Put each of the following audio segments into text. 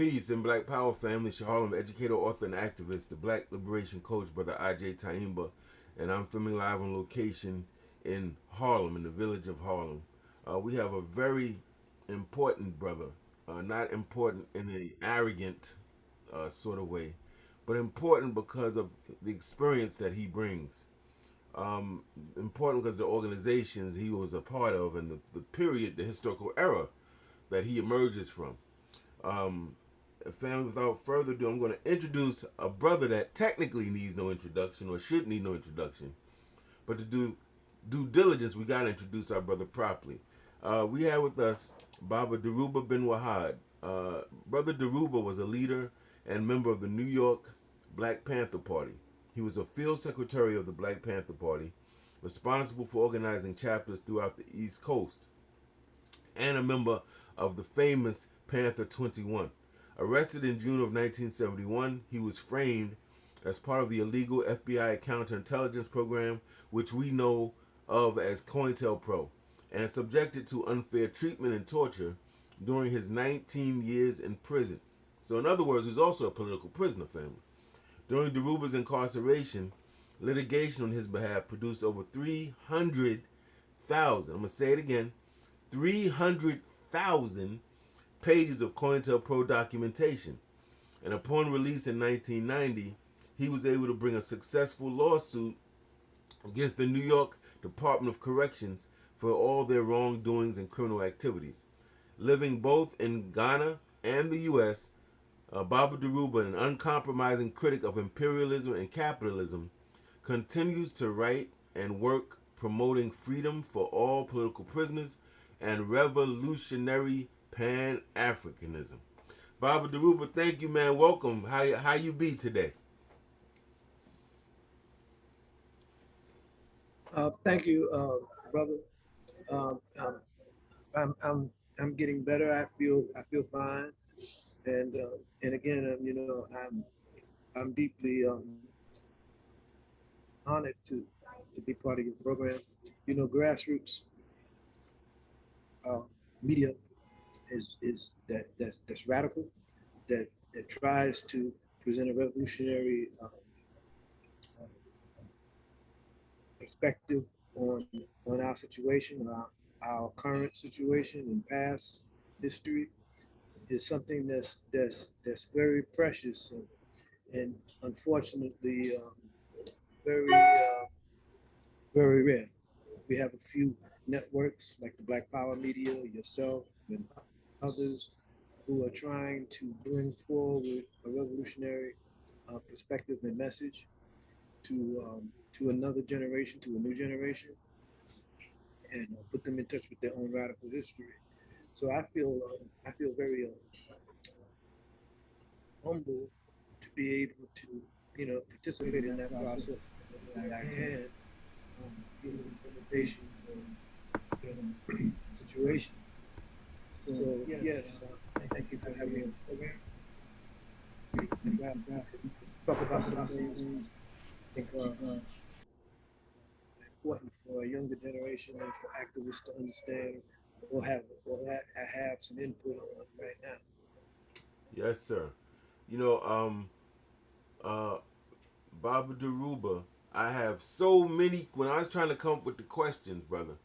Peace and Black Power family, Harlem educator, author, and activist, the Black Liberation Coach, Brother IJ Taimba, and I'm filming live on location in Harlem, in the village of Harlem. We have a very important brother, not important in an arrogant sort of way, but important because of the experience that he brings. Important because the organizations he was a part of and the period, the historical era that he emerges from. Um, Family, without further ado, I'm going to introduce a brother that technically needs no introduction or should need no introduction. But to do due diligence, we got to introduce our brother properly. We have with us Baba Dhoruba Bin Wahad. Brother Dhoruba was a leader and member of the New York Black Panther Party. He was a field secretary of the Black Panther Party, responsible for organizing chapters throughout the East Coast, and a member of the famous Panther 21. Arrested in June of 1971, he was framed as part of the illegal FBI counterintelligence program, which we know of as COINTELPRO, and subjected to unfair treatment and torture during his 19 years in prison. So, in other words, he was also a political prisoner, family. During Dhoruba's incarceration, litigation on his behalf produced over 300,000, I'm going to say it again, 300,000 pages of COINTELPRO documentation. And upon release in 1990, he was able to bring a successful lawsuit against the New York Department of Corrections for all their wrongdoings and criminal activities. Living both in Ghana and the U.S., Baba Dhoruba, an uncompromising critic of imperialism and capitalism, continues to write and work promoting freedom for all political prisoners and revolutionary Pan-Africanism. Baba Dhoruba, thank you, man. Welcome. How you be today? Thank you, brother. Um, um, I'm I'm I'm getting better. I feel fine, and again, I'm deeply honored to be part of your program. Grassroots uh, media is that's radical, that tries to present a revolutionary perspective on our situation, our current situation, and past history is something that's very precious and unfortunately very very rare. We have a few networks like the Black Power Media, yourself, and others who are trying to bring forward a revolutionary perspective and message to another generation, to a new generation, and put them in touch with their own radical history. So I feel very humble to be able to participate in that process that I can, given the limitations of situation. So yes, thank you for having me on the program. I'm glad to talk about some things I think are important for a younger generation and for activists to understand or have some input on right now. Yes, sir. You know, uh, Baba Dhoruba, I have so many. When I was trying to come up with the questions, brother,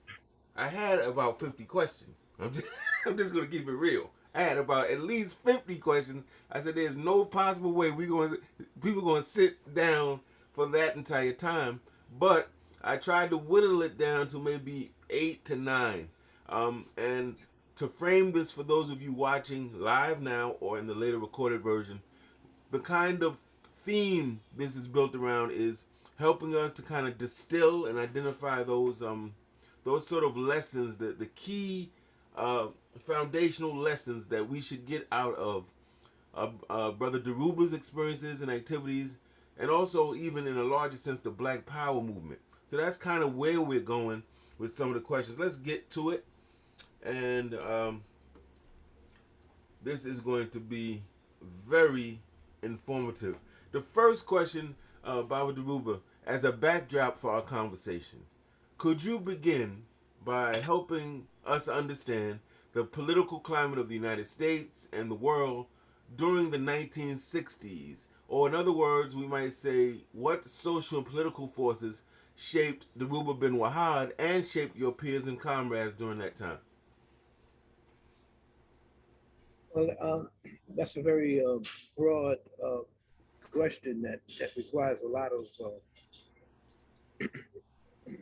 I had about 50 questions. I'm just, I'm just gonna keep it real. I had about at least 50 questions. I said, "There's no possible way people gonna sit down for that entire time." But I tried to whittle it down to maybe 8 to 9. And to frame this for those of you watching live now or in the later recorded version, the kind of theme this is built around is helping us to kind of distill and identify those sort of lessons, the key uh, foundational lessons that we should get out of Brother Dhoruba's experiences and activities, and also even in a larger sense the Black Power movement. So that's kind of where we're going with some of the questions. Let's get to it, and this is going to be very informative. The first question, Baba Dhoruba, as a backdrop for our conversation, could you begin by helping us understand the political climate of the United States and the world during the 1960s? Or, in other words, we might say, what social and political forces shaped Dhoruba Bin Wahad and shaped your peers and comrades during that time? Well, that's a very broad question that requires a lot of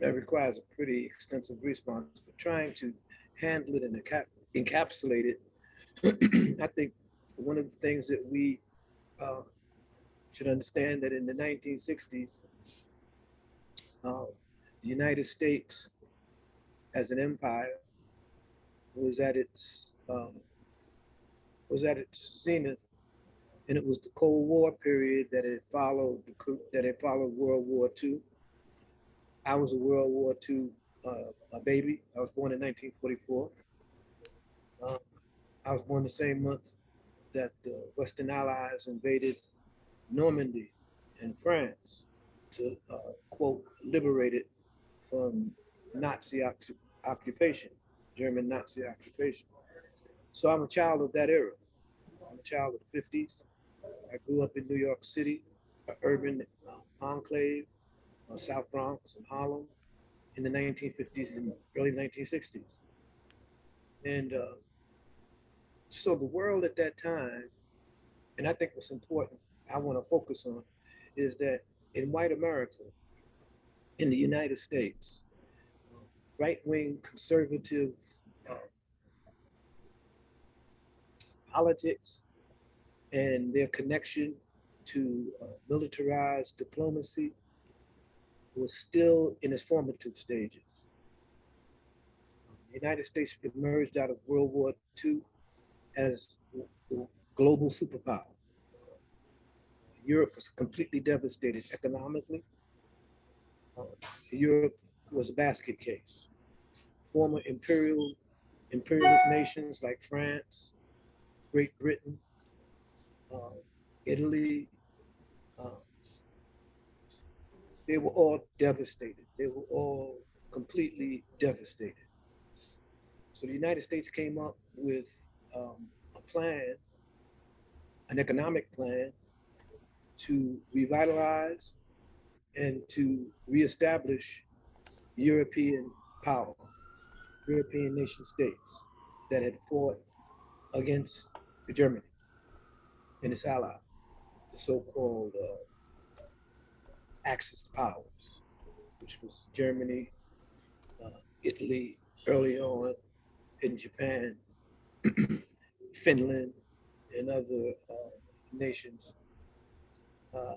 that requires a pretty extensive response. But trying to handle it and encapsulate it, I think one of the things that we uh, should understand that in the 1960s, uh, the United States as an empire was at its zenith, and it was the Cold War period that had followed World War II. I was a World War II a baby. I was born in 1944. Uh, I was born the same month that the Western Allies invaded Normandy and France to quote liberate it from Nazi occupation, German Nazi occupation. So I'm a child of that era. I'm a child of the 50s. I grew up in New York City, an urban enclave, South Bronx and Harlem in the 1950s and early 1960s. And so the world at that time, and I think what's important, I want to focus on, is that in white America, in the United States, right wing conservative uh, politics and their connection to militarized diplomacy was still in its formative stages. The United States emerged out of World War II as the global superpower. Europe was completely devastated economically. Uh, Europe was a basket case. Former imperialist nations like France, Great Britain, uh, Italy, uh, they were all devastated. They were all completely devastated. So the United States came up with a plan, an economic plan to revitalize and to reestablish European power, European nation states that had fought against Germany and its allies, the so-called Axis powers, which was Germany, Italy early on, in Japan, Finland, and other nations. Uh,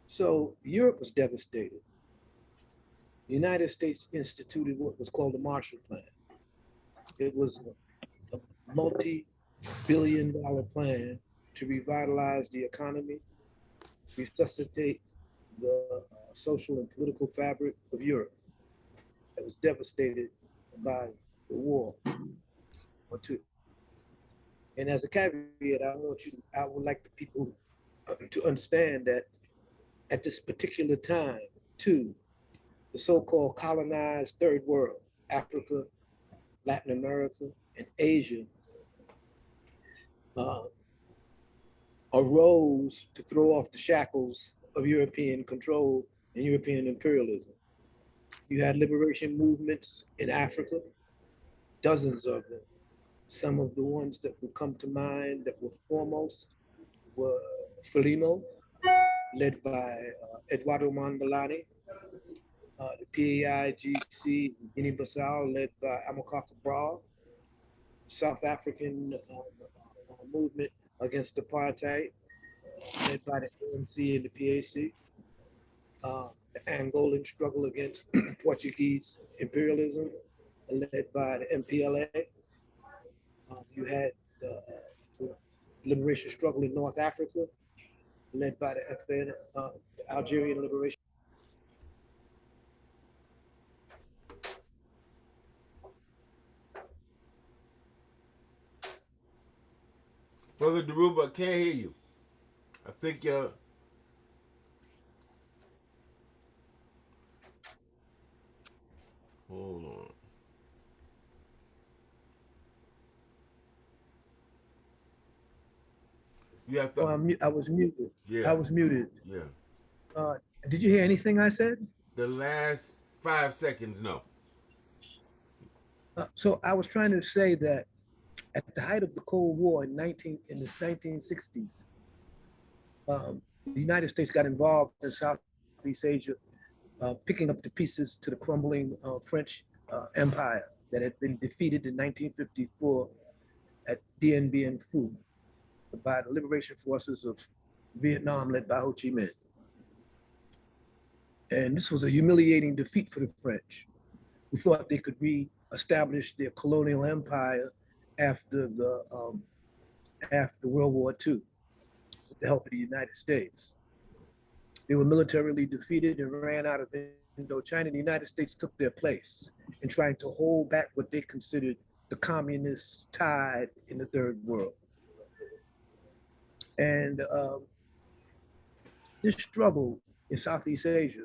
so Europe was devastated. The United States instituted what was called the Marshall Plan. It was a multi-billion-dollar plan to revitalize the economy, resuscitate the social and political fabric of Europe that was devastated by the war or two. And as a caveat, I would like the people to understand that at this particular time, too, the so-called colonized third world, Africa, Latin America, and Asia, uh, arose to throw off the shackles of European control and European imperialism. You had liberation movements in Africa, dozens of them. Some of the ones that would come to mind that were foremost were Frelimo, led by Eduardo Mondlane, the PAIGC in Guinea-Bissau, led by Amilcar Cabral, South African movement against apartheid, led by the ANC and the PAC, the Angolan struggle against Portuguese imperialism, led by the MPLA. You had the liberation struggle in North Africa, led by the FN, the Algerian Liberation. Brother Dhoruba, I can't hear you. I think you're. Hold on. You have Oh, to. I was muted. I Yeah, was muted. yeah. Uh, did you hear anything I said? The last 5 seconds, no. So I was trying to say that at the height of the Cold War in the 1960s, the United States got involved in Southeast Asia, picking up the pieces to the crumbling French Empire that had been defeated in 1954 at Dien Bien Phu by the liberation forces of Vietnam led by Ho Chi Minh. And this was a humiliating defeat for the French, who thought they could re-establish their colonial empire after after World War II with the help of the United States. They were militarily defeated and ran out of Indochina. The United States took their place in trying to hold back what they considered the communist tide in the third world. And this struggle in Southeast Asia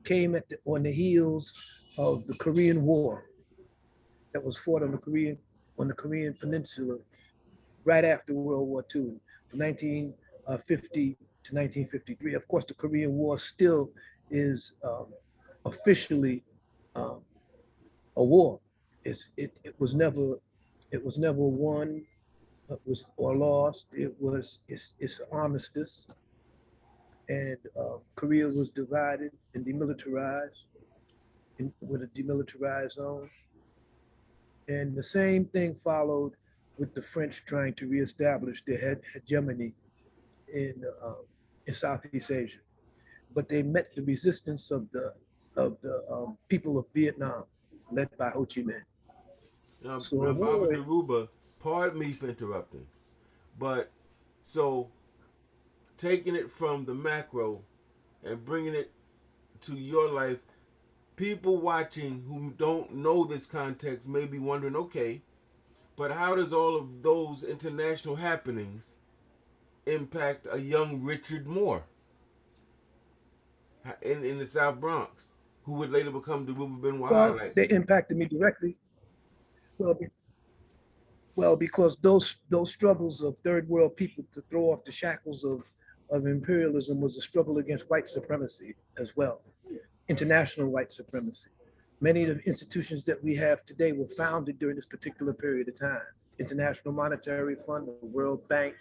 came on the heels of the Korean War that was fought on the Korean Peninsula right after World War II, from 1950 to 1953. Of course, the Korean War still is officially um, a war. It was never won, was or lost. It's armistice, and Korea was divided and demilitarized with a demilitarized zone. And the same thing followed with the French trying to reestablish their hegemony in in Southeast Asia. But they met the resistance of the people of Vietnam, led by Ho Chi Minh. So a Now, Baba war. Daruba, pardon me for interrupting, but so taking it from the macro and bringing it to your life, people watching who don't know this context may be wondering, okay, but how does all of those international happenings impact a young Richard Moore in the South Bronx, who would later become Dhoruba Bin Wahad? Well, Like, they impacted me directly. Well, because those struggles of third world people to throw off the shackles of imperialism was a struggle against white supremacy as well, international white supremacy. Many of the institutions that we have today were founded during this particular period of time. International Monetary Fund, the World Bank,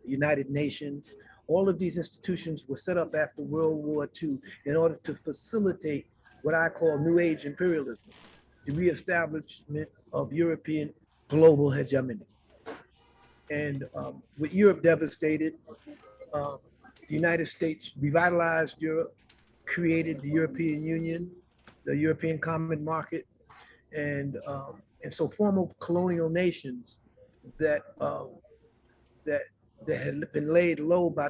the United Nations, all of these institutions were set up after World War II in order to facilitate what I call New Age imperialism, the reestablishment of European global hegemony. And with Europe devastated, um, the United States revitalized Europe, created the European Union, the European Common Market, and so former colonial nations that that that had been laid low by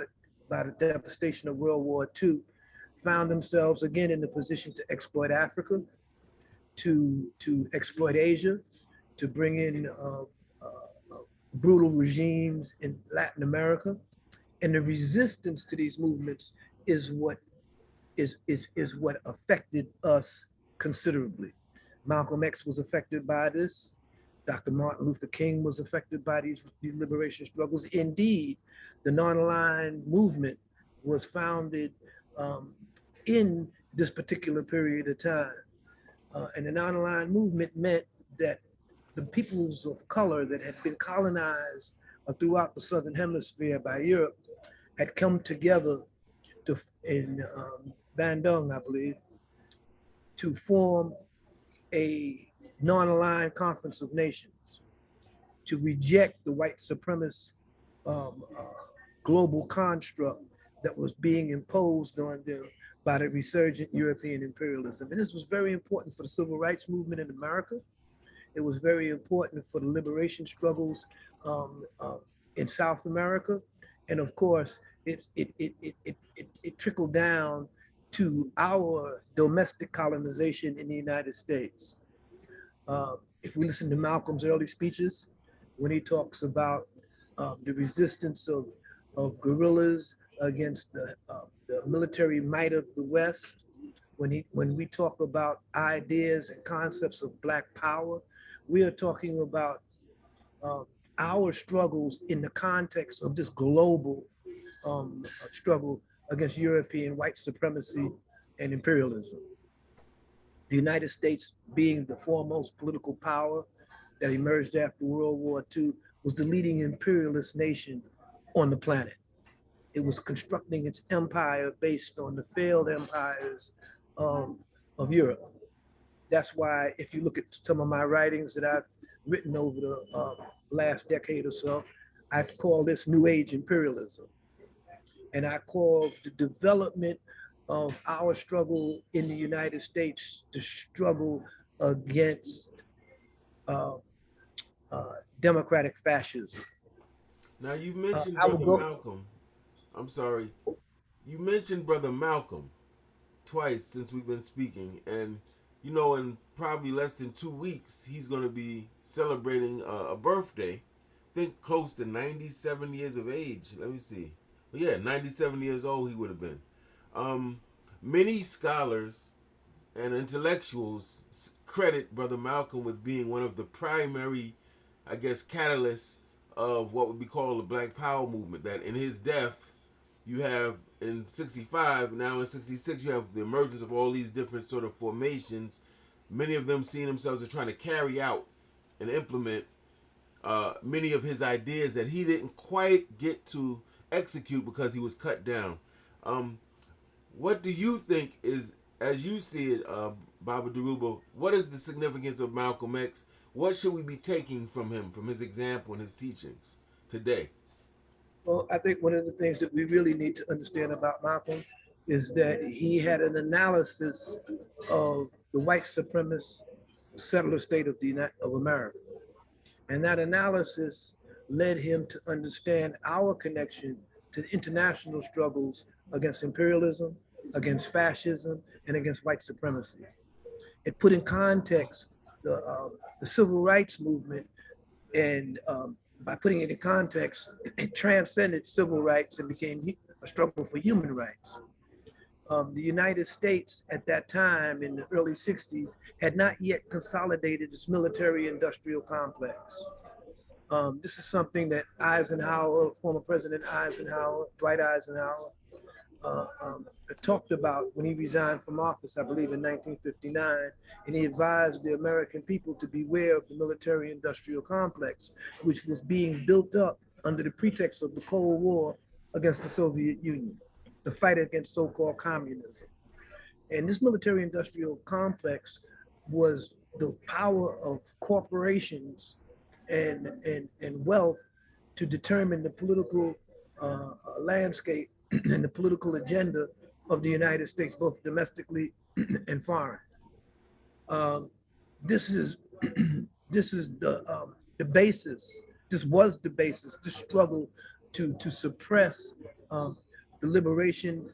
the devastation of World War II found themselves again in the position to exploit Africa, to exploit Asia, to bring in brutal regimes in Latin America, and the resistance to these movements is what affected us considerably. Malcolm X was affected by this. Dr. Martin Luther King was affected by these liberation struggles. Indeed, the non-aligned movement was founded um, in this particular period of time. And the non-aligned movement meant that the peoples of color that had been colonized throughout the Southern Hemisphere by Europe had come together in Bandung, I believe, to form a non-aligned conference of nations to reject the white supremacist um, uh, global construct that was being imposed on them by the resurgent European imperialism. And this was very important for the civil rights movement in America. It was very important for the liberation struggles um, uh, in South America. And of course, it trickled down to our domestic colonization in the United States. If we listen to Malcolm's early speeches, when he talks about the resistance of guerrillas against the military might of the West, when we talk about ideas and concepts of Black power, we are talking about our struggles in the context of this global struggle against European white supremacy and imperialism. The United States, being the foremost political power that emerged after World War II, was the leading imperialist nation on the planet. It was constructing its empire based on the failed empires of, of Europe. That's why, if you look at some of my writings that I've written over the last decade or so, I call this New Age imperialism. And I call the development of our struggle in the United States the struggle against uh, democratic fascism. Now you mentioned I would Brother go. Malcolm. I'm sorry. You mentioned Brother Malcolm twice since we've been speaking, and you know, in probably less than 2 weeks, he's going to be celebrating a birthday. I think close to 97 years of age. Let me see. But yeah, 97 years old he would have been. Um, Many scholars and intellectuals credit Brother Malcolm with being one of the primary, I guess, catalysts of what would be called the Black Power movement. That in his death, you have in 65, now in 66, you have the emergence of all these different sort of formations, many of them seeing themselves as trying to carry out and implement many of his ideas that he didn't quite get to execute because he was cut down. Um, what do you think is, as you see it, Baba Dhoruba, what is the significance of Malcolm X? What should we be taking from him, from his example and his teachings today? Well, I think one of the things that we really need to understand about Malcolm is that he had an analysis of the white supremacist settler state of the of America. And that analysis led him to understand our connection to international struggles against imperialism, against fascism, and against white supremacy. It put in context the civil rights movement, and by putting it in context, it transcended civil rights and became a struggle for human rights. The United States at that time in the early 60s had not yet consolidated its military industrial complex. This is something that Eisenhower, former President Eisenhower, Dwight Eisenhower, uh, um, talked about when he resigned from office, I believe in 1959, and he advised the American people to beware of the military industrial complex, which was being built up under the pretext of the Cold War against the Soviet Union, the fight against so-called communism. And this military industrial complex was the power of corporations and wealth to determine the political landscape and the political agenda of the United States, both domestically and foreign. Um, this is this is the basis. This was the basis. The struggle to suppress um, the liberation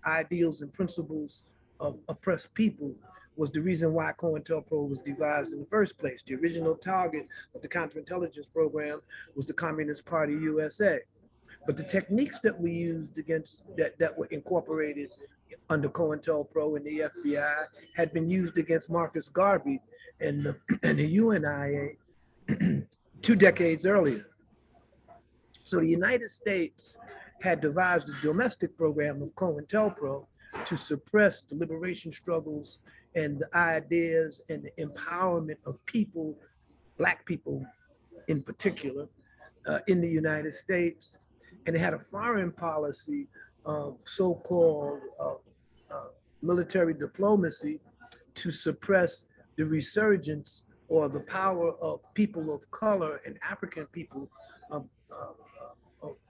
ideals and principles of oppressed people was the reason why COINTELPRO was devised in the first place. The original target of the counterintelligence program was the Communist Party USA. But the techniques that we used against that were incorporated under COINTELPRO and the FBI had been used against Marcus Garvey and and the UNIA 2 decades earlier. So the United States had devised a domestic program of COINTELPRO to suppress the liberation struggles and the ideas and the empowerment of people, Black people in particular, in the United States. And it had a foreign policy of so-called uh, military diplomacy to suppress the resurgence or the power of people of color and African people of,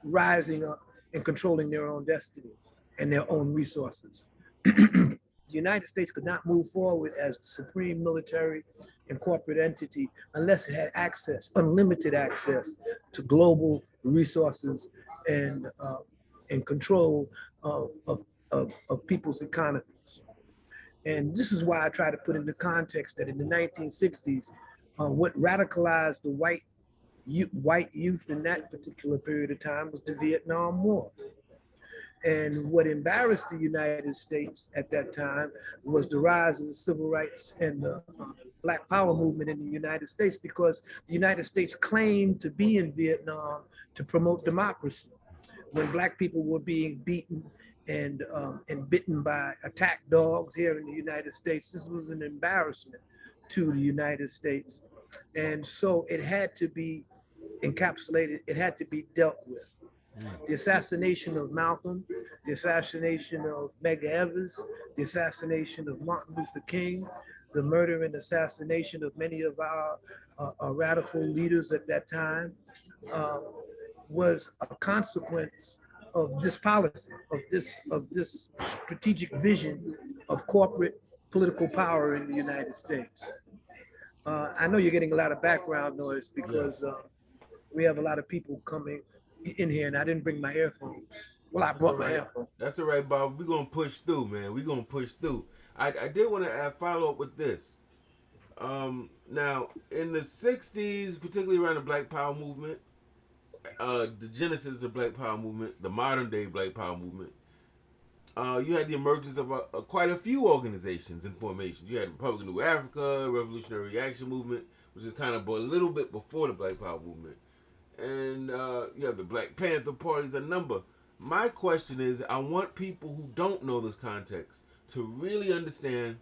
rising up and controlling their own destiny and their own resources. The United States could not move forward as the supreme military and corporate entity unless it had access, unlimited access to global resources and and control of people's economies. And this is why I try to put in the context that in the 1960s, what radicalized the white youth in that particular period of time was the Vietnam War. And what embarrassed the United States at that time was the rise of the civil rights and Black Power movement in the United States because the United States claimed to be in Vietnam to promote democracy. When Black people were being beaten and bitten by attack dogs here in the United States, this was an embarrassment to the United States, and so it had to be encapsulated. It had to be dealt with. The assassination of Malcolm, the assassination of Medgar Evers, the assassination of Martin Luther King, the murder and assassination of many of our radical leaders at that time uh, was a consequence of this policy, of this strategic vision of corporate political power in the United States. I know you're getting a lot of background noise because Yes. we have a lot of people coming in here, and I didn't bring my earphone. Well, I That's all brought my right. earphone. That's all right, Bob. We're gonna push through, man. We're gonna push through. I did want to add follow up with this. Now in the '60s, particularly around the Black Power movement, the genesis of the Black Power movement, the modern day Black Power movement, you had the emergence of quite a few organizations and formations. You had Republic of New Africa, Revolutionary Action Movement, which is kind of a little bit before the Black Power movement, and you have the Black Panther parties, a number. My question is, I want people who don't know this context to really understand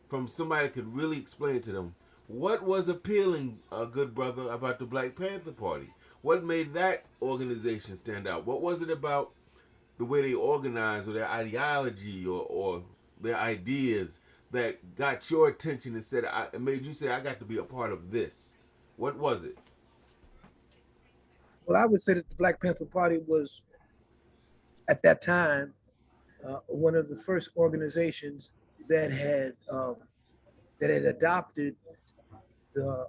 from somebody that could really explain to them what was appealing, good brother, about the Black Panther Party. What made that organization stand out? What was it about the way they organized or their ideology or their ideas that got your attention and said, it made you say, I got to be a part of this? What was it? Well, I would say that the Black Panther Party was, at that time, one of the first organizations that had um, that had adopted the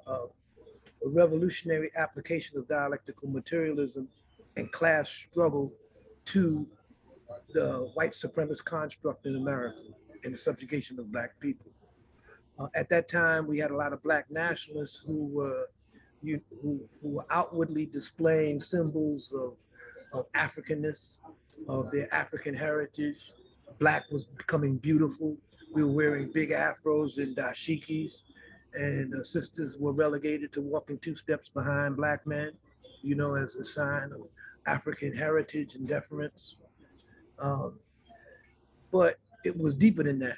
revolutionary application of dialectical materialism and class struggle to the white supremacist construct in America and the subjugation of Black people. At that time, we had a lot of Black nationalists who were outwardly displaying symbols of Africanness, of their African heritage. Black was becoming beautiful. We were wearing big afros and dashikis, and sisters were relegated to walking two steps behind Black men, as a sign of African heritage and deference. Um, but it was deeper than that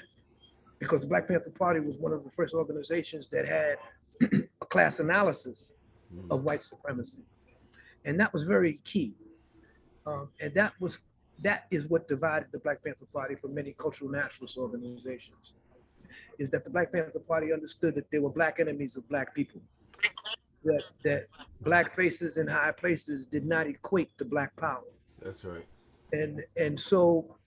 because the Black Panther Party was one of the first organizations that had a class analysis Mm. of white supremacy, and that was very key. And that is what divided the Black Panther Party from many cultural nationalist organizations. Is that the Black Panther Party understood that there were Black enemies of Black people, that Black faces in high places did not equate to Black power, That's right. and so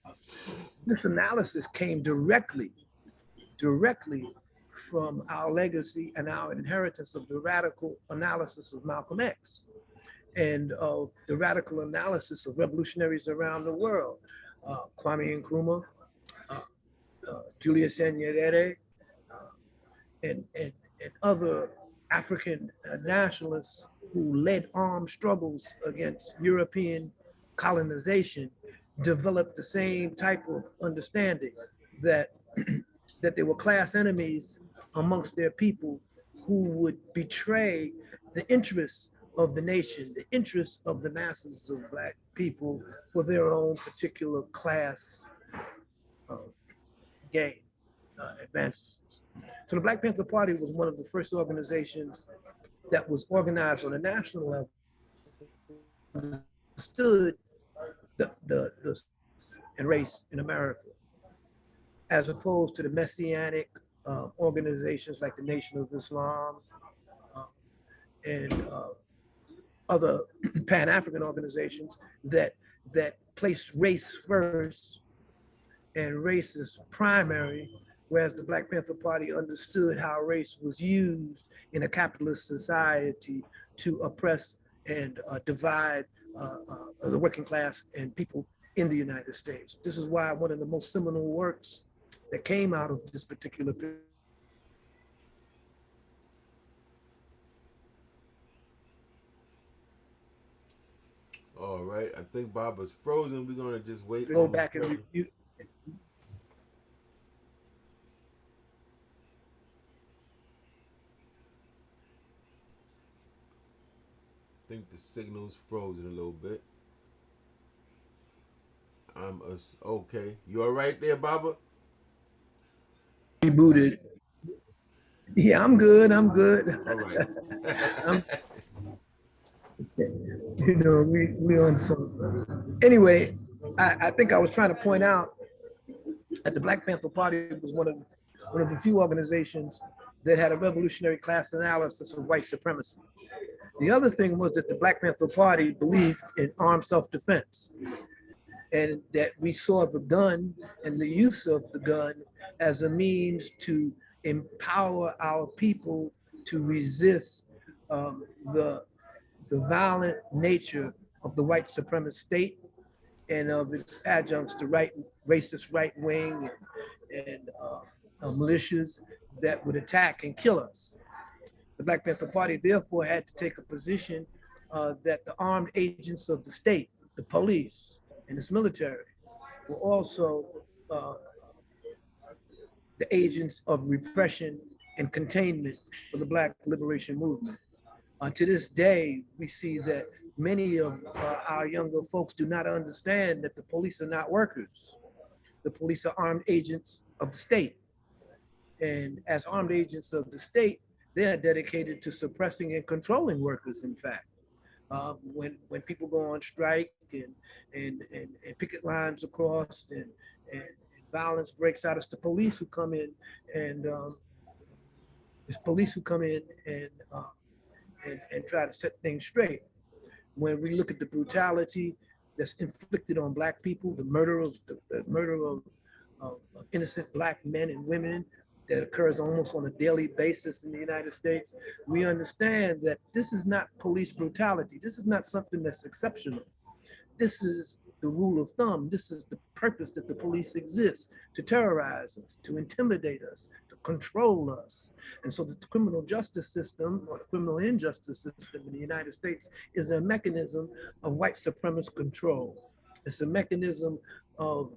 this analysis came directly from our legacy and our inheritance of the radical analysis of Malcolm X and of the radical analysis of revolutionaries around the world, Kwame Nkrumah, uh, Julius Nyerere, uh, and other African nationalists who led armed struggles against European colonization, developed the same type of understanding that that they were class enemies amongst their people who would betray the interests of the nation, the interests of the masses of Black people for their own particular class uh, gain advantages. So the Black Panther Party was one of the first organizations that was organized on a national level, understood the and race in America, as opposed to the messianic organizations like the Nation of Islam uh, and other Pan-African organizations that place race first and race is primary, whereas the Black Panther Party understood how race was used in a capitalist society to oppress and divide the working class and people in the United States. This is why one of the most seminal works that came out of this particular period All right. I think Bob is frozen. We're gonna just wait go on his back and brother. review. think the signal's frozen a little bit. Okay. You all right there, Baba? Rebooted. Yeah, I'm good. I'm good. All right. I'm, we on some. Anyway, I think I was trying to point out that the Black Panther Party was one of the few organizations that had a revolutionary class analysis of white supremacy. The other thing was that the Black Panther Party believed in armed self-defense, and that we saw the gun and the use of the gun as a means to empower our people to resist um, the the violent nature of the white supremacist state and of its adjuncts, the racist right wing and militias that would attack and kill us. The Black Panther Party therefore had to take a position that the armed agents of the state, the police and its military, were also uh, the agents of repression and containment for the Black liberation movement. To this day, we see that many of our younger folks do not understand that the police are not workers. The police are armed agents of the state. And as armed agents of the state, they are dedicated to suppressing and controlling workers, in fact. When people go on strike and picket lines across and violence breaks out, it's the police who come in and it's police who come in and try to set things straight. When we look at the brutality that's inflicted on Black people, the murder of innocent Black men and women that occurs almost on a daily basis in the United States, we understand that this is not police brutality. This is not something that's exceptional. This is the rule of thumb. This is the purpose that the police exist, to terrorize us, to intimidate us, to control us. And so the criminal justice system or the criminal injustice system in the United States is a mechanism of white supremacist control. It's a mechanism of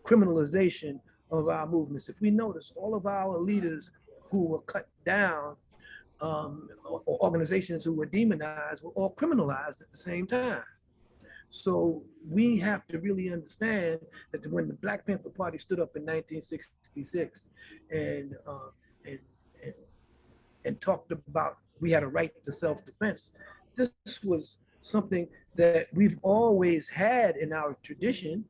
criminalization of our movements. If we notice, all of our leaders who were cut down or organizations who were demonized were all criminalized at the same time. So we have to really understand that when the Black Panther Party stood up in 1966 and uh, and, and and talked about we had a right to self-defense, this was something that we've always had in our tradition.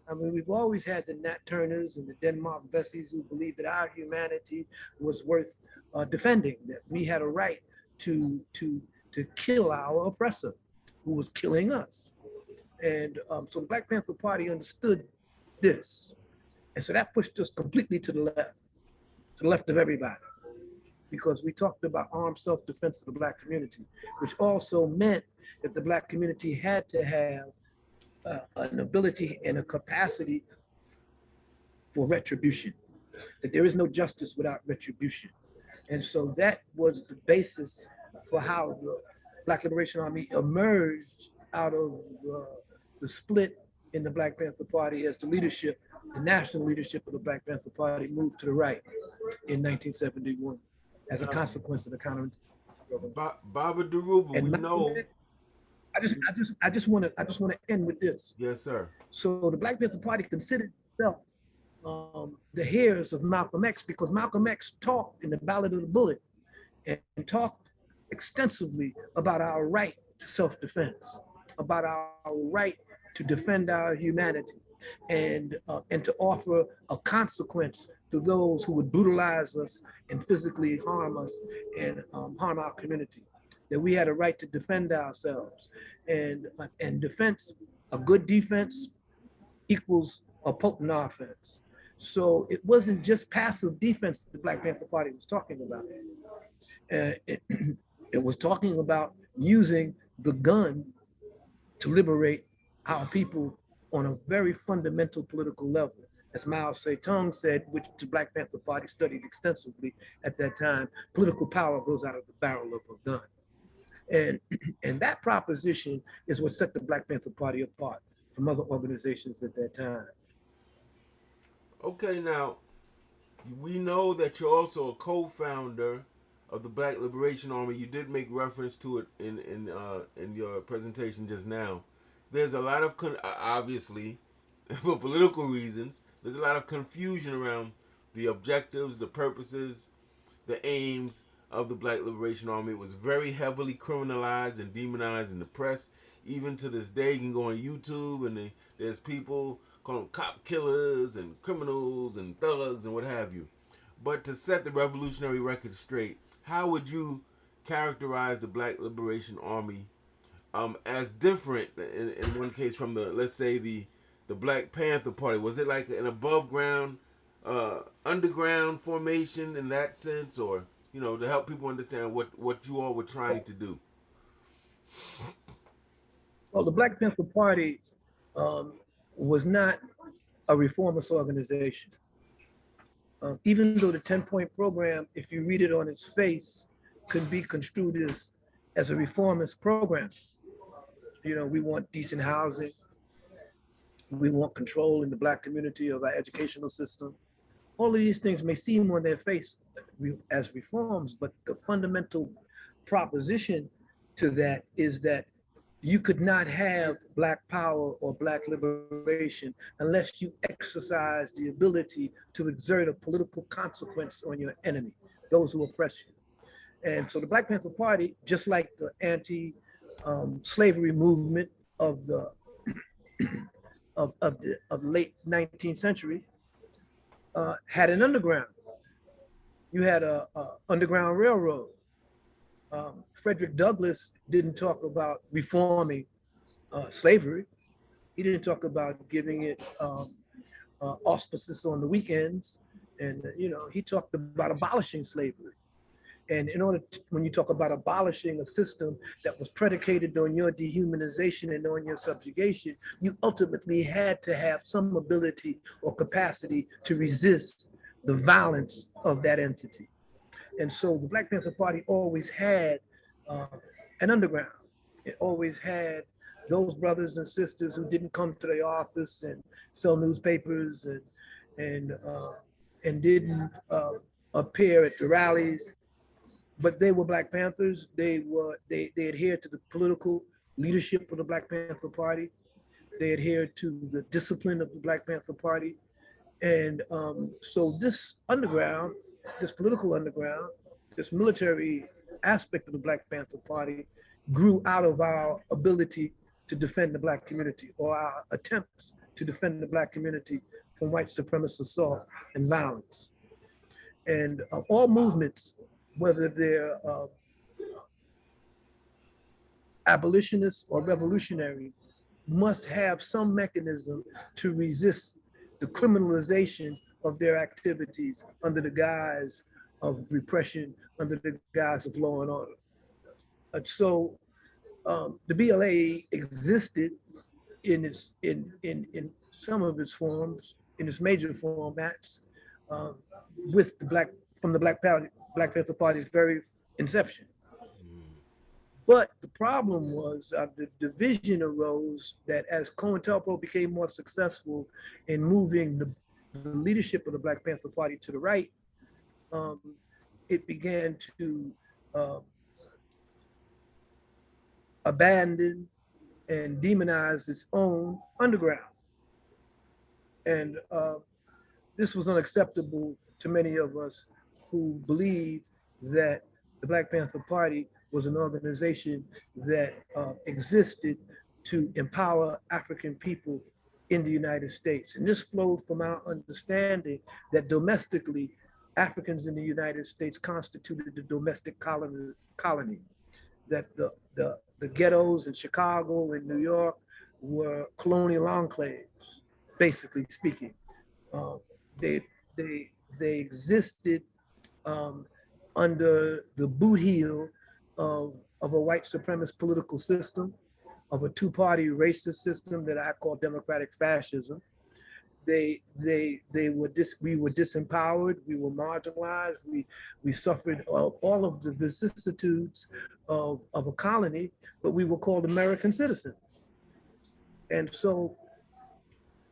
I mean, we've always had the Nat Turners and the Denmark Vessies who believed that our humanity was worth defending, that we had a right to kill our oppressor who was killing us. And so the Black Panther Party understood this. And so that pushed us completely to the left of everybody, because we talked about armed self-defense of the Black community, which also meant that the Black community had to have an ability and a capacity for retribution, that there is no justice without retribution. And so that was the basis for how the Black Liberation Army emerged out of the split in the Black Panther Party as the leadership, the national leadership of the Black Panther Party moved to the right in 1971 as a consequence of the counter. Baba Dhoruba, And we know. I just want to end with this. Yes, sir. So the Black Panther Party considered itself the heirs of Malcolm X, because Malcolm X talked in the Ballad of the Bullet and talked extensively about our right to self-defense, about our right to defend our humanity, and to offer a consequence to those who would brutalize us and physically harm us and harm our community. That we had a right to defend ourselves, and defense, a good defense equals a potent offense. So it wasn't just passive defense that the Black Panther Party was talking about. It, it was talking about using the gun to liberate our people on a very fundamental political level. As Mao Zedong said, which the Black Panther Party studied extensively at that time, political power goes out of the barrel of a gun. And, and that proposition is what set the Black Panther Party apart from other organizations at that time. Okay, now we know that you're also a co-founder of the Black Liberation Army. You did make reference to it in your presentation just now. There's a lot of obviously, for political reasons, there's a lot of confusion around the objectives, the purposes, the aims of the Black Liberation Army. It was very heavily criminalized and demonized in the press. Even to this day, you can go on YouTube and there's people calling them cop killers and criminals and thugs and what have you. But to set the revolutionary record straight, how would you characterize the Black Liberation Army as different in one case from the, let's say, the Black Panther Party? Was it like an above ground, underground formation in that sense, or to help people understand what you all were trying to do? Well, the Black Panther Party um, was not a reformist organization. Even though the 10-point program, if you read it on its face, could be construed as a reformist program. We want decent housing. We want control in the Black community of our educational system. All of these things may seem on their face as reforms, but the fundamental proposition to that is that you could not have Black power or Black liberation unless you exercise the ability to exert a political consequence on your enemy, those who oppress you. And so the Black Panther Party, just like the anti-slavery movement of the of late 19th century, had an underground. You had a underground railroad. Frederick Douglass didn't talk about reforming slavery. He didn't talk about giving it auspices on the weekends, and he talked about abolishing slavery. And when you talk about abolishing a system that was predicated on your dehumanization and on your subjugation, you ultimately had to have some ability or capacity to resist the violence of that entity. And so the Black Panther Party always had uh, an underground. It always had those brothers and sisters who didn't come to the office and sell newspapers and didn't appear at the rallies, but they were Black Panthers. They adhered to the political leadership of the Black Panther Party. They adhered to the discipline of the Black Panther Party. And so this underground, this political underground, this military aspect of the Black Panther Party grew out of our ability to defend the Black community, or our attempts to defend the Black community from white supremacist assault and violence. And all movements, whether they're abolitionists or revolutionary, must have some mechanism to resist the criminalization of their activities under the guise of repression, under the guise of law and order. So the BLA existed in some of its forms, in its major formats, um, with the Black Panther Party's very inception. But the problem was the division arose that as COINTELPRO became more successful in moving the leadership of the Black Panther Party to the right, um, it began to uh, abandon and demonize its own underground. And this was unacceptable to many of us who believe that the Black Panther Party was an organization that existed to empower African people in the United States. And this flowed from our understanding that domestically, Africans in the United States constituted the domestic colony, that the ghettos in Chicago and New York were colonial enclaves, basically speaking. Uh, they, they existed um, under the boot heel of a white supremacist political system, of a two-party racist system that I call democratic fascism. We were disempowered, we were marginalized, we suffered all of the vicissitudes of a colony, but we were called American citizens. And so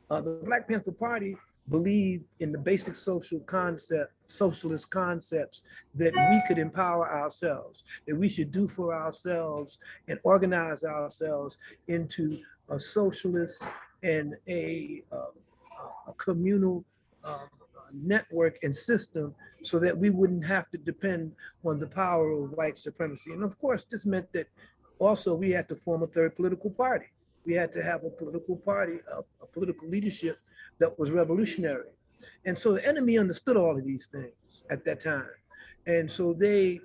the Black Panther Party believed in the basic social concept socialist concepts that we could empower ourselves, that we should do for ourselves and organize ourselves into a socialist and a communal network and system so that we wouldn't have to depend on the power of white supremacy. And of course, this meant that also we had to form a third political party. We had to have a political party, a political leadership that was revolutionary. And so the enemy understood all of these things at that time. And so they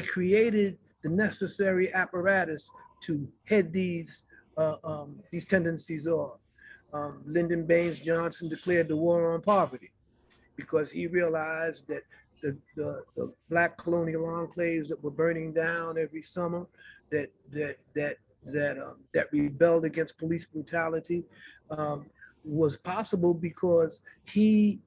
created the necessary apparatus to head these tendencies off. Lyndon Baines Johnson declared the war on poverty because he realized that the black colonial enclaves that were burning down every summer, that rebelled against police brutality, um, was possible because he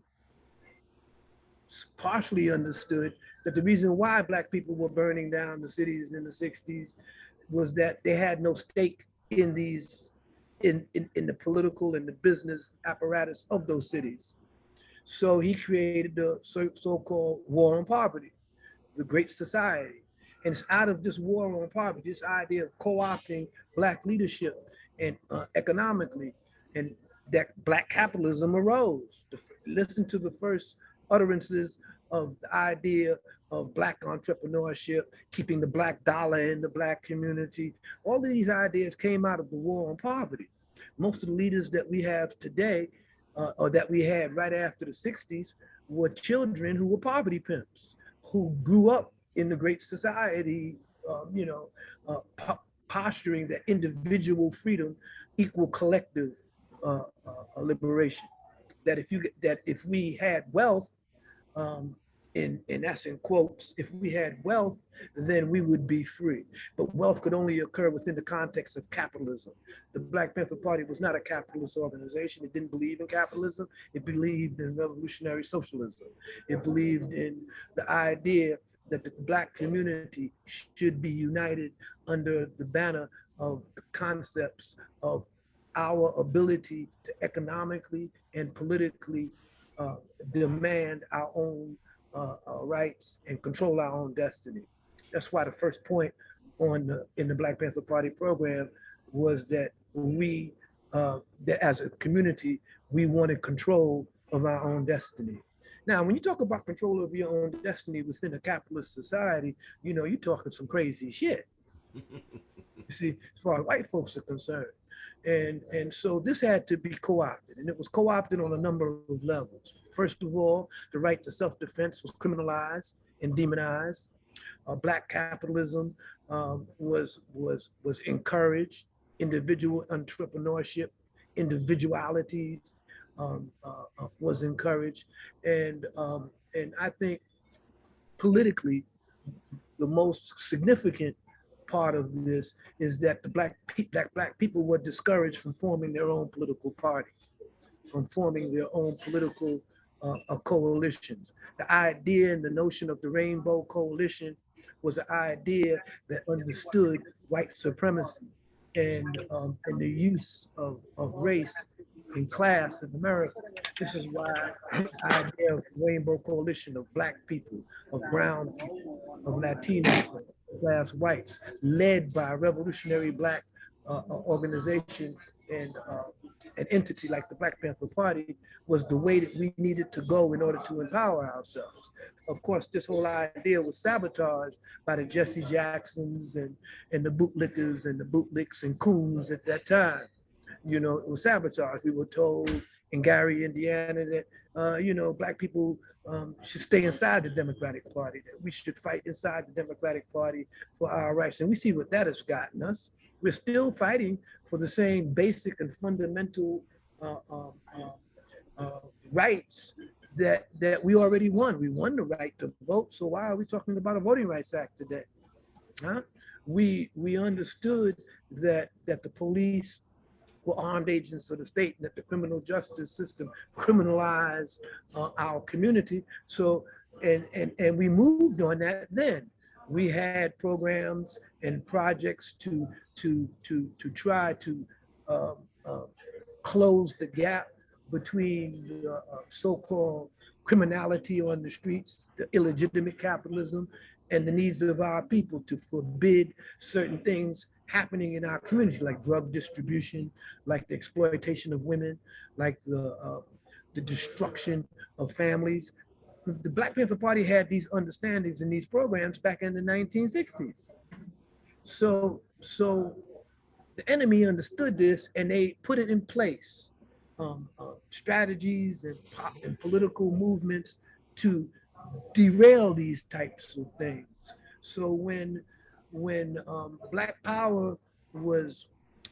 partially understood that the reason why black people were burning down the cities in the 60s was that they had no stake in these in the political and the business apparatus of those cities. So he created the so-called war on poverty, the Great Society. And it's out of this war on poverty, this idea of co-opting black leadership and economically, and that black capitalism arose. Listen to the first utterances of the idea of black entrepreneurship, keeping the black dollar in the black community. All of these ideas came out of the war on poverty. Most of the leaders that we have today, or that we had right after the 60s, were children who were poverty pimps, who grew up in the Great Society, posturing that individual freedom equal collective liberation. That if we had wealth, um, and that's in quotes, if we had wealth, then we would be free. But wealth could only occur within the context of capitalism. The Black Panther Party was not a capitalist organization. It didn't believe in capitalism. It believed in revolutionary socialism. It believed in the idea that the black community should be united under the banner of the concepts of our ability to economically and politically uh, demand our own rights and control our own destiny. That's why the first point in the Black Panther Party program was that that as a community, we wanted control of our own destiny. Now, when you talk about control of your own destiny within a capitalist society, you're talking some crazy shit. You see, as far as white folks are concerned. And so this had to be co-opted, and it was co-opted on a number of levels. First of all, the right to self-defense was criminalized and demonized. Black capitalism was encouraged. Individual entrepreneurship, individualities was encouraged, and I think politically the most significant part of this is that the black people were discouraged from forming their own political parties, from forming their own political coalitions. The idea and the notion of the Rainbow Coalition was an idea that understood white supremacy and the use of race and class in America. This is why the idea of the Rainbow Coalition of black people, of brown people, of Latinos, of class whites, led by a revolutionary black organization and an entity like the Black Panther Party, was the way that we needed to go in order to empower ourselves. Of course, this whole idea was sabotaged by the Jesse Jacksons and the bootlickers and the bootlicks and coons at that time. It was sabotaged. We were told in Gary, Indiana, that black people should stay inside the Democratic Party, that we should fight inside the Democratic Party for our rights. And we see what that has gotten us. We're still fighting for the same basic and fundamental uh, uh, rights that we already won. We won the right to vote. So why are we talking about a Voting Rights Act today? Huh? We understood that the police were armed agents of the state, and that the criminal justice system criminalized our community. So, and we moved on that then. We had programs and projects to try to uh, uh, close the gap between the so-called criminality on the streets, the illegitimate capitalism, and the needs of our people to forbid certain things happening in our community, like drug distribution, like the exploitation of women, like the destruction of families. The Black Panther Party had these understandings and these programs back in the 1960s. So the enemy understood this and they put it in place, strategies and political movements to derail these types of things. So when Black Power was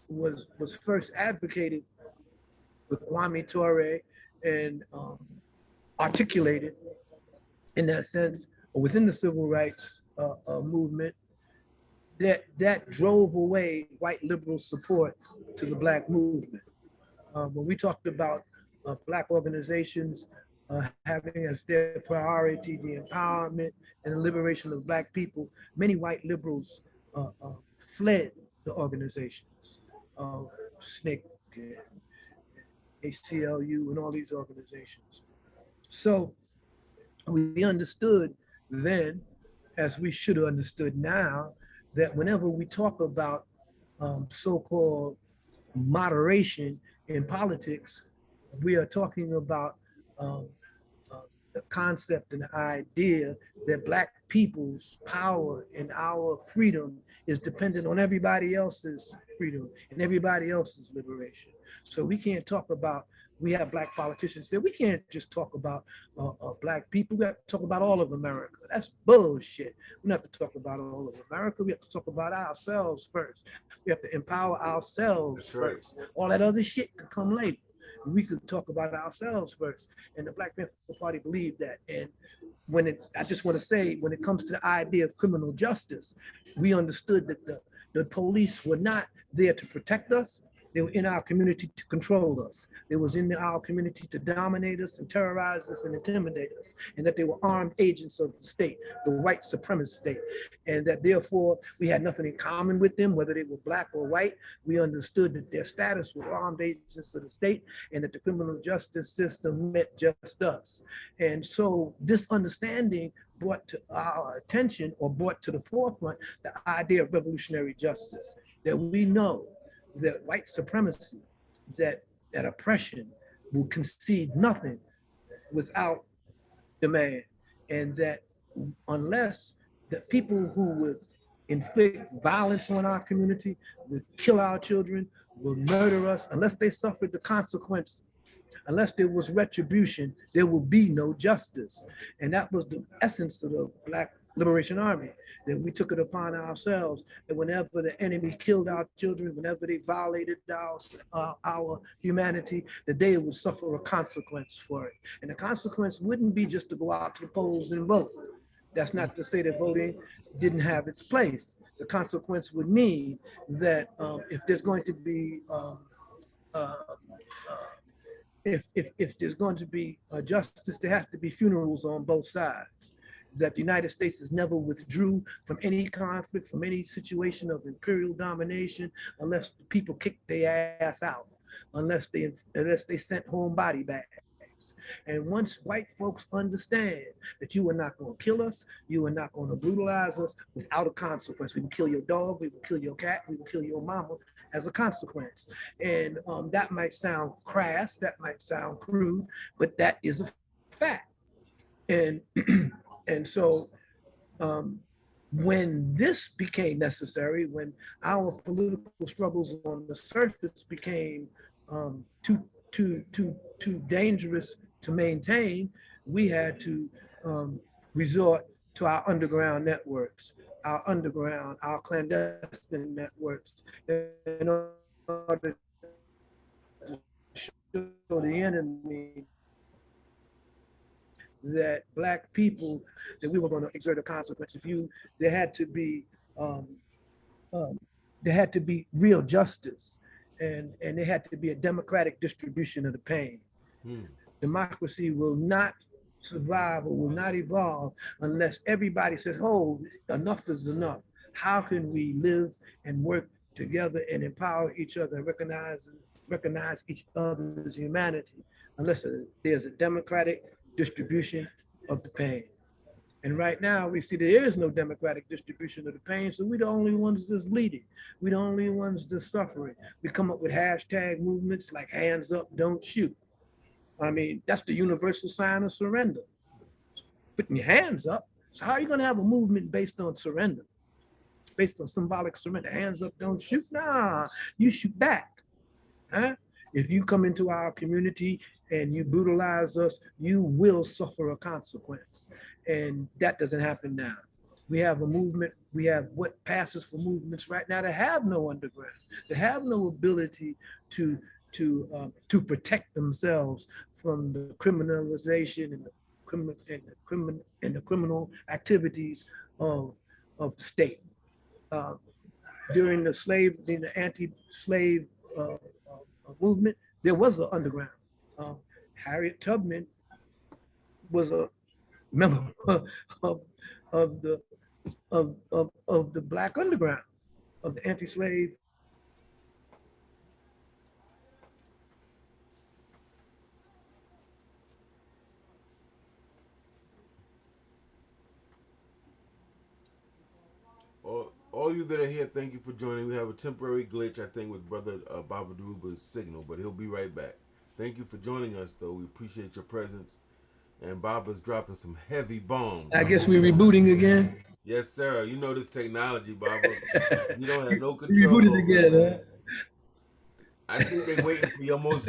was first advocated with Kwame Ture and articulated in that sense within the civil rights movement, that drove away white liberal support to the Black movement. When we talked about Black organizations having as their priority the empowerment and the liberation of Black people, many white liberals fled the organizations, SNCC, and ACLU, and all these organizations. So we understood then, as we should have understood now, that whenever we talk about so-called moderation in politics, we are talking about um, the concept and the idea that Black people's power and our freedom is dependent on everybody else's freedom and everybody else's liberation. So we can't talk about, we have Black politicians say, we can't just talk about Black people, we have to talk about all of America. That's bullshit. We don't have to talk about all of America, we have to talk about ourselves first. We have to empower ourselves first. All that other shit could come later. We could talk about ourselves first. And the Black Panther Party believed that. And I just want to say, when it comes to the idea of criminal justice, we understood that the police were not there to protect us. They were in our community to control us. They was in our community to dominate us and terrorize us and intimidate us. And that they were armed agents of the state, the white supremacist state. And that therefore we had nothing in common with them, whether they were Black or white. We understood that their status was armed agents of the state and that the criminal justice system meant just us. And so this understanding brought to our attention, or brought to the forefront, the idea of revolutionary justice, that we know that white supremacy, that oppression will concede nothing without demand, and that unless the people who would inflict violence on our community, would kill our children, will murder us, unless they suffered the consequences, unless there was retribution, there will be no justice. And that was the essence of the Black Liberation Army, that we took it upon ourselves that whenever the enemy killed our children, whenever they violated our humanity, that they would suffer a consequence for it. And the consequence wouldn't be just to go out to the polls and vote. That's not to say that voting didn't have its place. The consequence would mean that if there's going to be uh, if there's going to be justice, there has to be funerals on both sides. That the United States has never withdrew from any conflict, from any situation of imperial domination, unless the people kicked their ass out, unless they sent home body bags. And once white folks understand that you are not going to kill us, you are not going to brutalize us without a consequence. We will kill your dog, we will kill your cat, we will kill your mama as a consequence. And that might sound crass, that might sound crude, but that is a fact. And and so when this became necessary, when our political struggles on the surface became too dangerous to maintain, we had to resort to our underground networks, our clandestine networks, in order to show the enemy that Black people, that we were going to exert a consequence. There had to be real justice, and there had to be a democratic distribution of the pain. Democracy will not survive or will not evolve unless everybody says, oh, enough is enough. How can we live and work together and empower each other and recognize each other's humanity, unless there's a democratic distribution of the pain. And right now, we see there is no democratic distribution of the pain, so we're the only ones that's bleeding. We're the only ones that's suffering. We come up with hashtag movements like hands up, don't shoot. I mean, that's the universal sign of surrender, putting your hands up. So how are you going to have a movement based on surrender, based on symbolic surrender? Hands up, don't shoot. Nah, you shoot back. Huh? If you come into our community and you brutalize us, you will suffer a consequence. And that doesn't happen now. We have a movement, we have what passes for movements right now that have no underground, that have no ability to to protect themselves from the criminalization and the criminal activities of the state. Uh, during the anti-slave movement, there was an underground. Uh, Harriet Tubman was a member of of the of the black underground, of the anti-slave. All you that are here, thank you for joining. We have a temporary glitch, I think, with Brother Baba Dhoruba's signal, but he'll be right back. Thank you for joining us, though. We appreciate your presence. And Baba's dropping some heavy bombs. I guess we're rebooting again. Yes, sir. You know this technology, Baba. You don't have no We control rebooted over again, it, huh? man. I think they're waiting for your most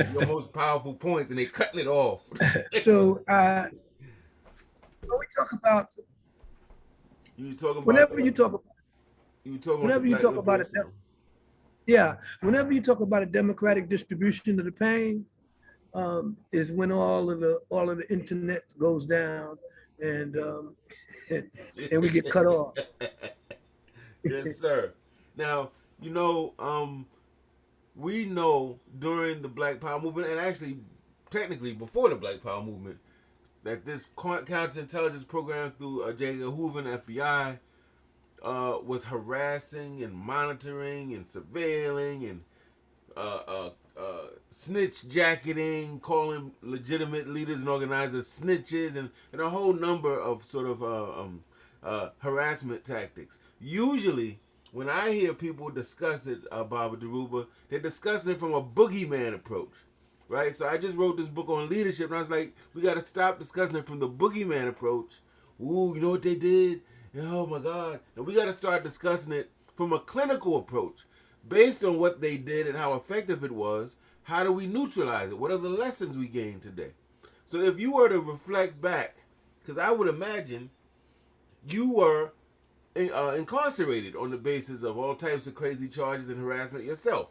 powerful points, and they're cutting it off. So when we talk about, You talking about whenever you talk about, you talking about the whenever you Black talk about it, Liberation? yeah, whenever you talk about a democratic distribution of the pain, is when all of the internet goes down, and and we get cut off. Yes, sir. Now, you know, we know during the Black Power movement, and actually, technically before the Black Power movement, that this counterintelligence program through J. Edgar Hoover and FBI was harassing and monitoring and surveilling and uh, uh, snitch jacketing, calling legitimate leaders and organizers snitches, and a whole number of sort of harassment tactics. Usually, when I hear people discuss it, Baba Dhoruba, they're discussing it from a boogeyman approach, right? So I just wrote this book on leadership, and I was like, we got to stop discussing it from the boogeyman approach. Ooh, you know what they did? Oh my God! And we got to start discussing it from a clinical approach, based on what they did and how effective it was. How do we neutralize it? What are the lessons we gained today? So if you were to reflect back, because I would imagine you were incarcerated on the basis of all types of crazy charges and harassment yourself.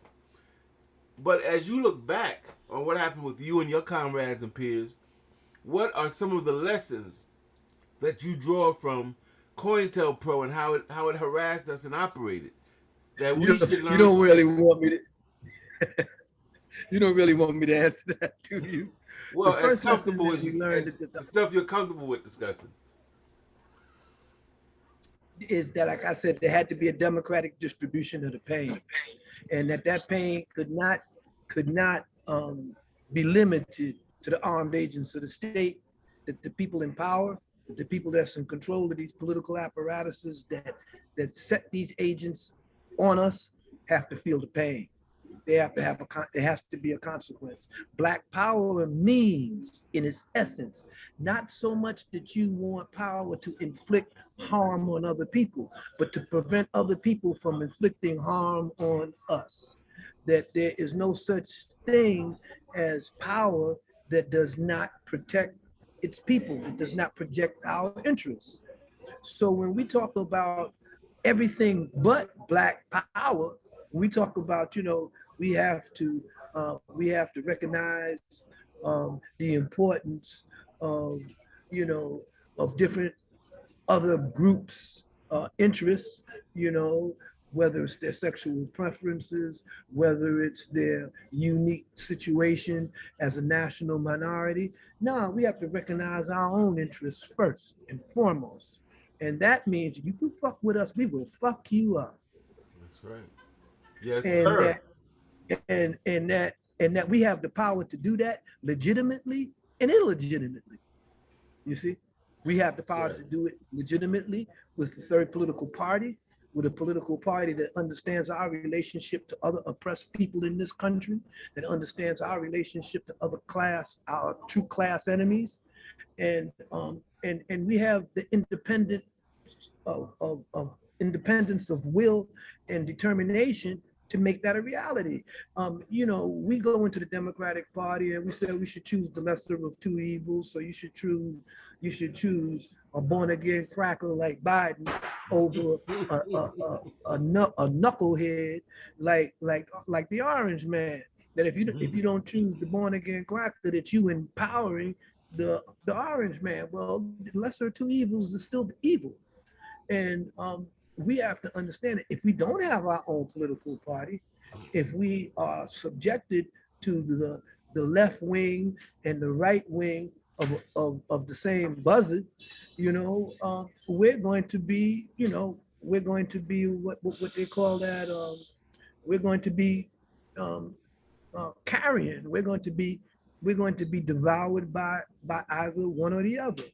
But as you look back on what happened with you and your comrades and peers, what are some of the lessons that you draw from COINTELPRO and how it harassed us and operated that we should learn? You don't really want me to. You don't really want me to answer that, do you? Well, The as first lesson comfortable that as we you learned as the stuff you're comfortable with discussing. is that, like I said, there had to be a democratic distribution of the pain, and that pain could not be limited to the armed agents of the state, that the people in power, that the people that's in control of these political apparatuses that set these agents on us have to feel the pain. They have to have there has to be a consequence. Black power means, in its essence, not so much that you want power to inflict harm on other people, but to prevent other people from inflicting harm on us. That there is no such thing as power that does not protect its people, it does not project our interests. So when we talk about everything but black power, when we talk about, we have to recognize the importance of, of different other groups' interests, you know, whether it's their sexual preferences, whether it's their unique situation as a national minority. No, we have to recognize our own interests first and foremost. And that means if you fuck with us, we will fuck you up. That's right. Yes, And sir. that and that we have the power to do that legitimately and illegitimately. You see, we have the power Right. to do it legitimately with the third political party, with a political party that understands our relationship to other oppressed people in this country, that understands our relationship to other class, our true class enemies, and we have the independent of independence of will and determination to make that a reality. We go into the Democratic Party and we say we should choose the lesser of two evils. So you should choose a born again cracker like Biden over a knucklehead like the Orange Man. That if you don't choose the born again cracker, that you empowering the Orange Man. Well, the lesser of two evils is still evil. And we have to understand that if we don't have our own political party, if we are subjected to the left wing and the right wing of the same buzzard, we're going to be, we're going to be what they call that. We're going to be um, carrion. We're going to be devoured by either one or the other.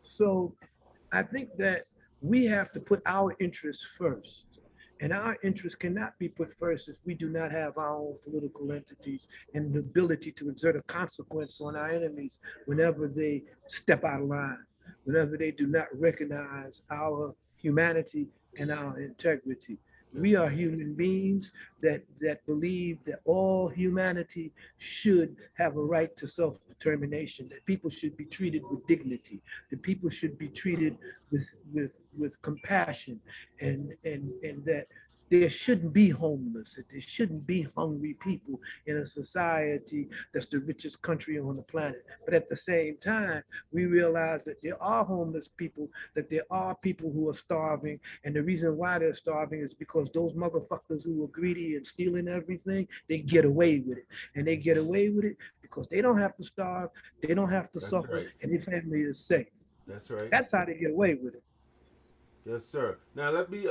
So I think that we have to put our interests first. And our interests cannot be put first if we do not have our own political entities and the ability to exert a consequence on our enemies whenever they step out of line, whenever they do not recognize our humanity and our integrity. We That's are right. human beings that believe that all humanity should have a right to self-determination, that people should be treated with dignity, that people should be treated with compassion, and that there shouldn't be homeless, that there shouldn't be hungry people in a society that's the richest country on the planet. But at the same time, we realize that there are homeless people, that there are people who are starving, and the reason why they're starving is because those motherfuckers who are greedy and stealing everything, they get away with it. And they get away with it because they don't have to starve, they don't have to That's suffer, right. and their family is safe. That's right. That's how they get away with it. Yes, sir. Now let me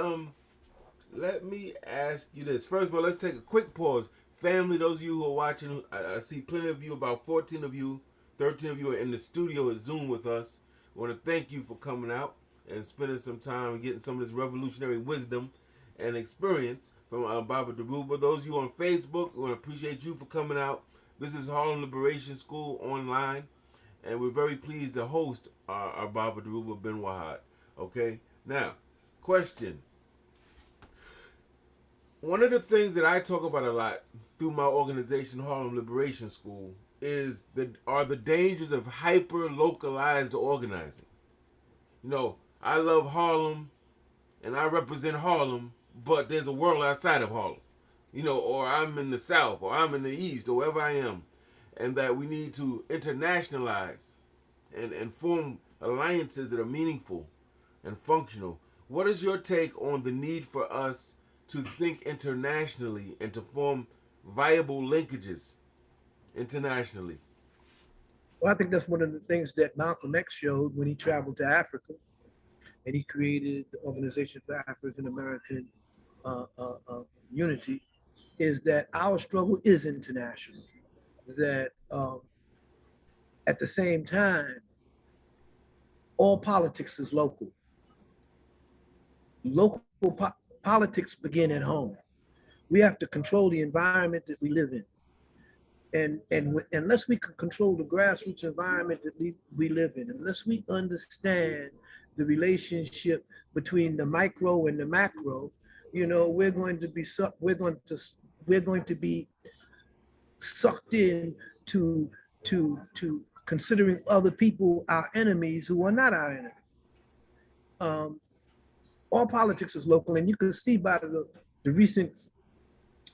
ask you this. First of all, let's take a quick pause. Family, those of you who are watching, I see plenty of you, about 14 of you, 13 of you are in the studio at Zoom with us. I want to thank you for coming out and spending some time and getting some of this revolutionary wisdom and experience from Baba Dhoruba. Those of you on Facebook, we want to appreciate you for coming out. This is Harlem Liberation School online, and we're very pleased to host our Baba Dhoruba Bin Wahad. Okay? Now, question. One of the things that I talk about a lot through my organization, Harlem Liberation School, are the dangers of hyper localized organizing. I love Harlem and I represent Harlem, but there's a world outside of Harlem. Or I'm in the South, or I'm in the East, or wherever I am, and that we need to internationalize and form alliances that are meaningful and functional. What is your take on the need for us to think internationally and to form viable linkages internationally? Well, I think that's one of the things that Malcolm X showed when he traveled to Africa and he created the Organization for African American Unity, is that our struggle is international. That at the same time, all politics is local. Local politics begin at home. We have to control the environment that we live in. And unless we can control the grassroots environment that we live in, unless we understand the relationship between the micro and the macro, we're going to be sucked in to considering other people our enemies who are not our enemy. Um, all politics is local, and you can see by the recent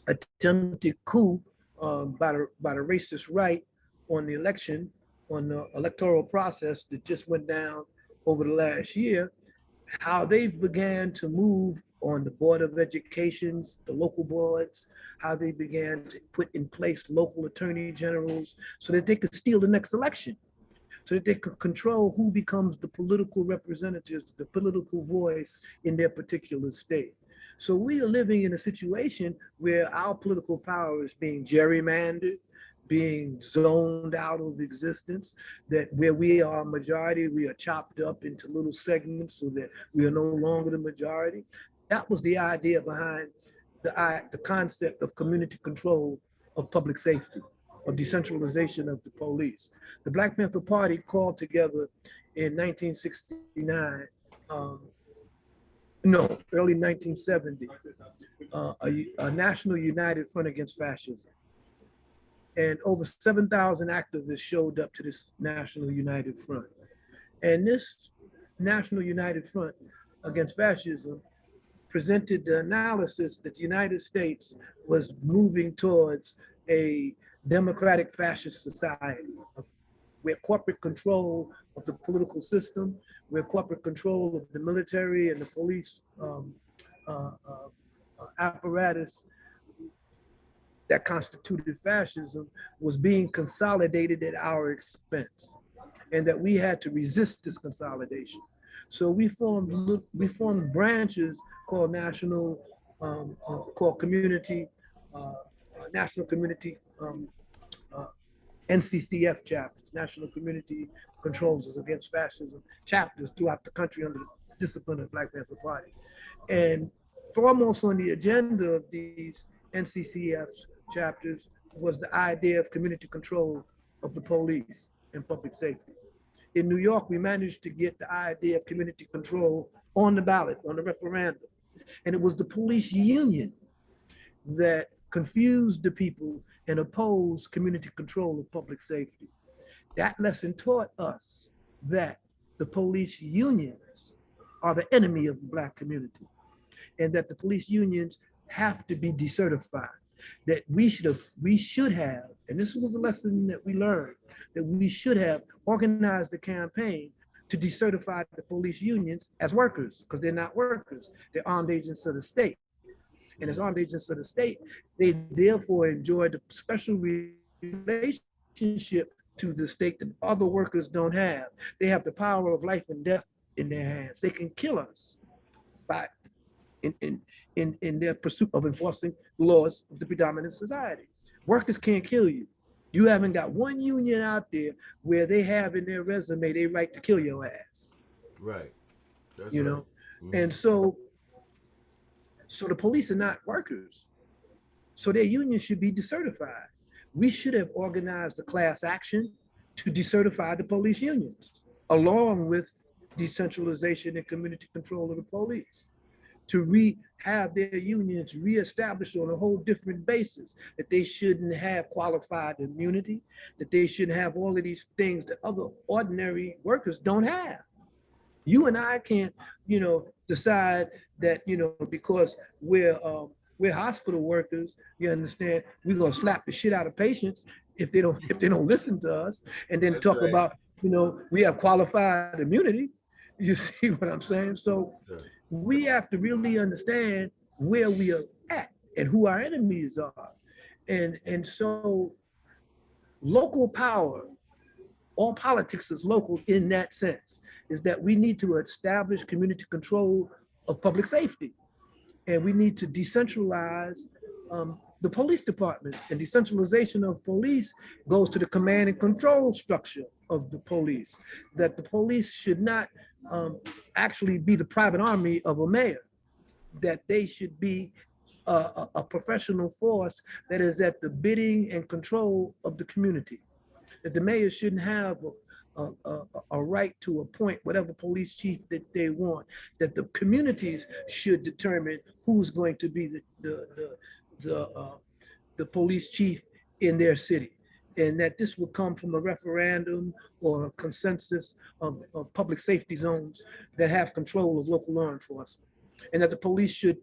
attempted coup by the racist right on the election, on the electoral process that just went down over the last year, how they've began to move on the Board of Educations, the local boards, how they began to put in place local attorney generals so that they could steal the next election, so that they could control who becomes the political representatives, the political voice in their particular state. So we are living in a situation where our political power is being gerrymandered. being zoned out of existence, that where we are a majority, we are chopped up into little segments so that we are no longer the majority. That was the idea behind the concept of community control of public safety, of decentralization of the police. The Black Panther Party called together in 1969, um, no, early 1970, a National United Front Against Fascism. And over 7,000 activists showed up to this National United Front. And this National United Front Against Fascism presented the analysis that the United States was moving towards a democratic fascist society where corporate control of the political system, where corporate control of the military and the police apparatus that constituted fascism was being consolidated at our expense, and that we had to resist this consolidation. So we formed branches called called community, national community uh, NCCF chapters, National Community Controls Against Fascism chapters throughout the country under the discipline of Black Panther Party. And foremost on the agenda of these NCCF chapters was the idea of community control of the police and public safety. In New York, we managed to get the idea of community control on the ballot, on the referendum. And it was the police union that confused the people and opposed community control of public safety. That lesson taught us that the police unions are the enemy of the Black community, and that the police unions have to be decertified. That we should have, and this was a lesson that we learned, that we should have organized a campaign to decertify the police unions as workers, because they're not workers, they're armed agents of the state. And as armed agents of the state, they therefore enjoy the special relationship to the state that other workers don't have. They have the power of life and death in their hands. They can kill us by in, in, in their pursuit of enforcing laws of the predominant society. Workers can't kill you. You haven't got one union out there where they have in their resume they right to kill your ass. Right. That's You right. know, Mm-hmm. and so the police are not workers. So their union should be decertified. We should have organized a class action to decertify the police unions, along with decentralization and community control of the police, to have their unions reestablished on a whole different basis, that they shouldn't have qualified immunity, that they shouldn't have all of these things that other ordinary workers don't have. You and I can't, decide that, because we're hospital workers, you understand, we're gonna slap the shit out of patients if they don't listen to us, and then That's talk right. about, we have qualified immunity. You see what I'm saying? So That's right. we have to really understand where we are at and who our enemies are. And so local power, all politics is local in that sense, is that we need to establish community control of public safety. And we need to decentralize the police departments. And decentralization of police goes to the command and control structure of the police, that the police should not actually be the private army of a mayor, that they should be a professional force that is at the bidding and control of the community, that the mayor shouldn't have a right to appoint whatever police chief that they want, that the communities should determine who's going to be the the police chief in their city, and that this will come from a referendum or a consensus of public safety zones that have control of local law enforcement, and that the police should,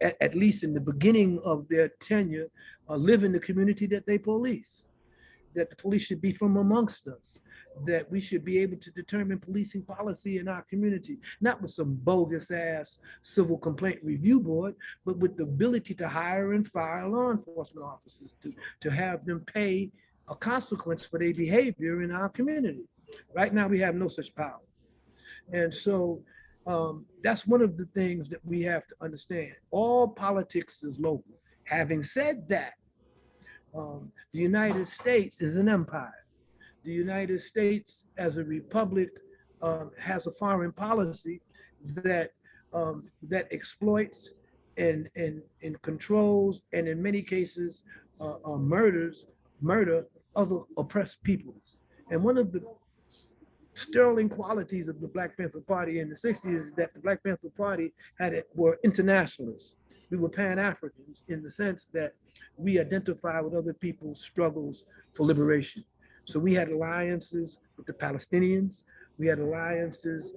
at least in the beginning of their tenure, live in the community that they police, that the police should be from amongst us, that we should be able to determine policing policy in our community, not with some bogus ass civil complaint review board, but with the ability to hire and fire law enforcement officers, to have them pay a consequence for their behavior in our community. Right now, we have no such power. And so that's one of the things that we have to understand. All politics is local. Having said that, The United States is an empire. The United States, as a republic, has a foreign policy that that exploits and controls, and in many cases, murder other oppressed peoples. And one of the sterling qualities of the Black Panther Party in the 60s is that the Black Panther Party were internationalists. We were Pan-Africans in the sense that we identify with other people's struggles for liberation. So we had alliances with the Palestinians. We had alliances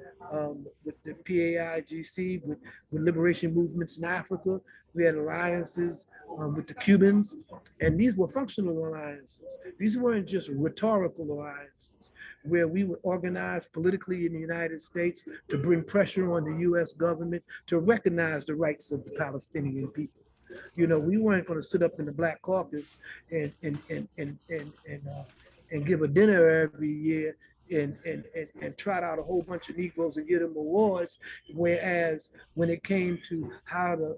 with the PAIGC, with liberation movements in Africa. We had alliances with the Cubans, and these were functional alliances. These weren't just rhetorical alliances where we would organize politically in the United States to bring pressure on the US government to recognize the rights of the Palestinian people. You know, we weren't going to sit up in the Black Caucus and give a dinner every year and trot out a whole bunch of Negroes and give them awards. Whereas when it came to how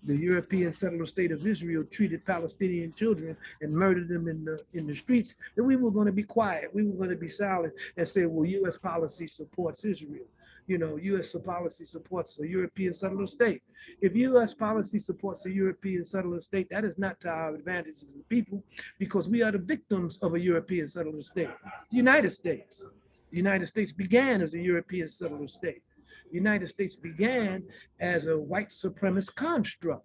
the European settler state of Israel treated Palestinian children and murdered them in the streets, then we were going to be quiet. We were going to be silent and say, well, U.S. policy supports Israel. You know, U.S. policy supports a European settler state. If U.S. policy supports a European settler state, that is not to our advantage as a people, because we are the victims of a European settler state. The United States. The United States began as a European settler state. The United States began as a white supremacist construct.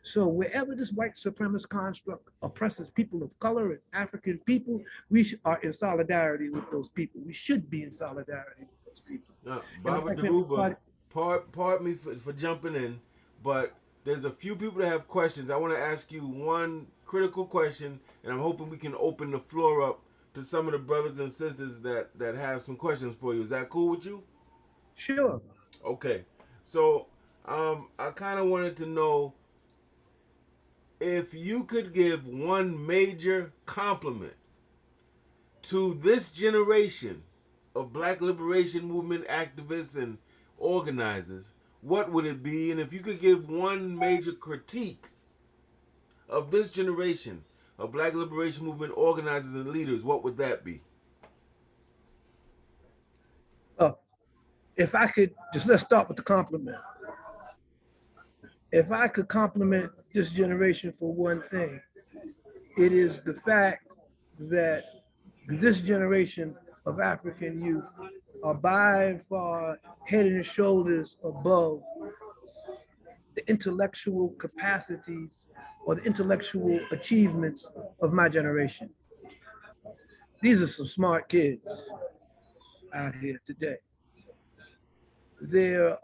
So wherever this white supremacist construct oppresses people of color and African people, we are in solidarity with those people. We should be in solidarity with those people. Now, And the Baba Black Panther Dhoruba, Party, pardon me for jumping in, but there's a few people that have questions. I want to ask you one critical question, and I'm hoping we can open the floor up to some of the brothers and sisters that have some questions for you. Is that cool with you? sure. Okay. So, I kind of wanted to know if you could give one major compliment to this generation of Black Liberation Movement activists and organizers, what would it be? And if you could give one major critique of this generation of Black Liberation Movement organizers and leaders, what would that be? Uh, if I could just, let's start with the compliment. If I could compliment this generation for one thing, it is the fact that this generation of African youth are by far head and shoulders above the intellectual capacities or the intellectual achievements of my generation. These are some smart kids out here today. They're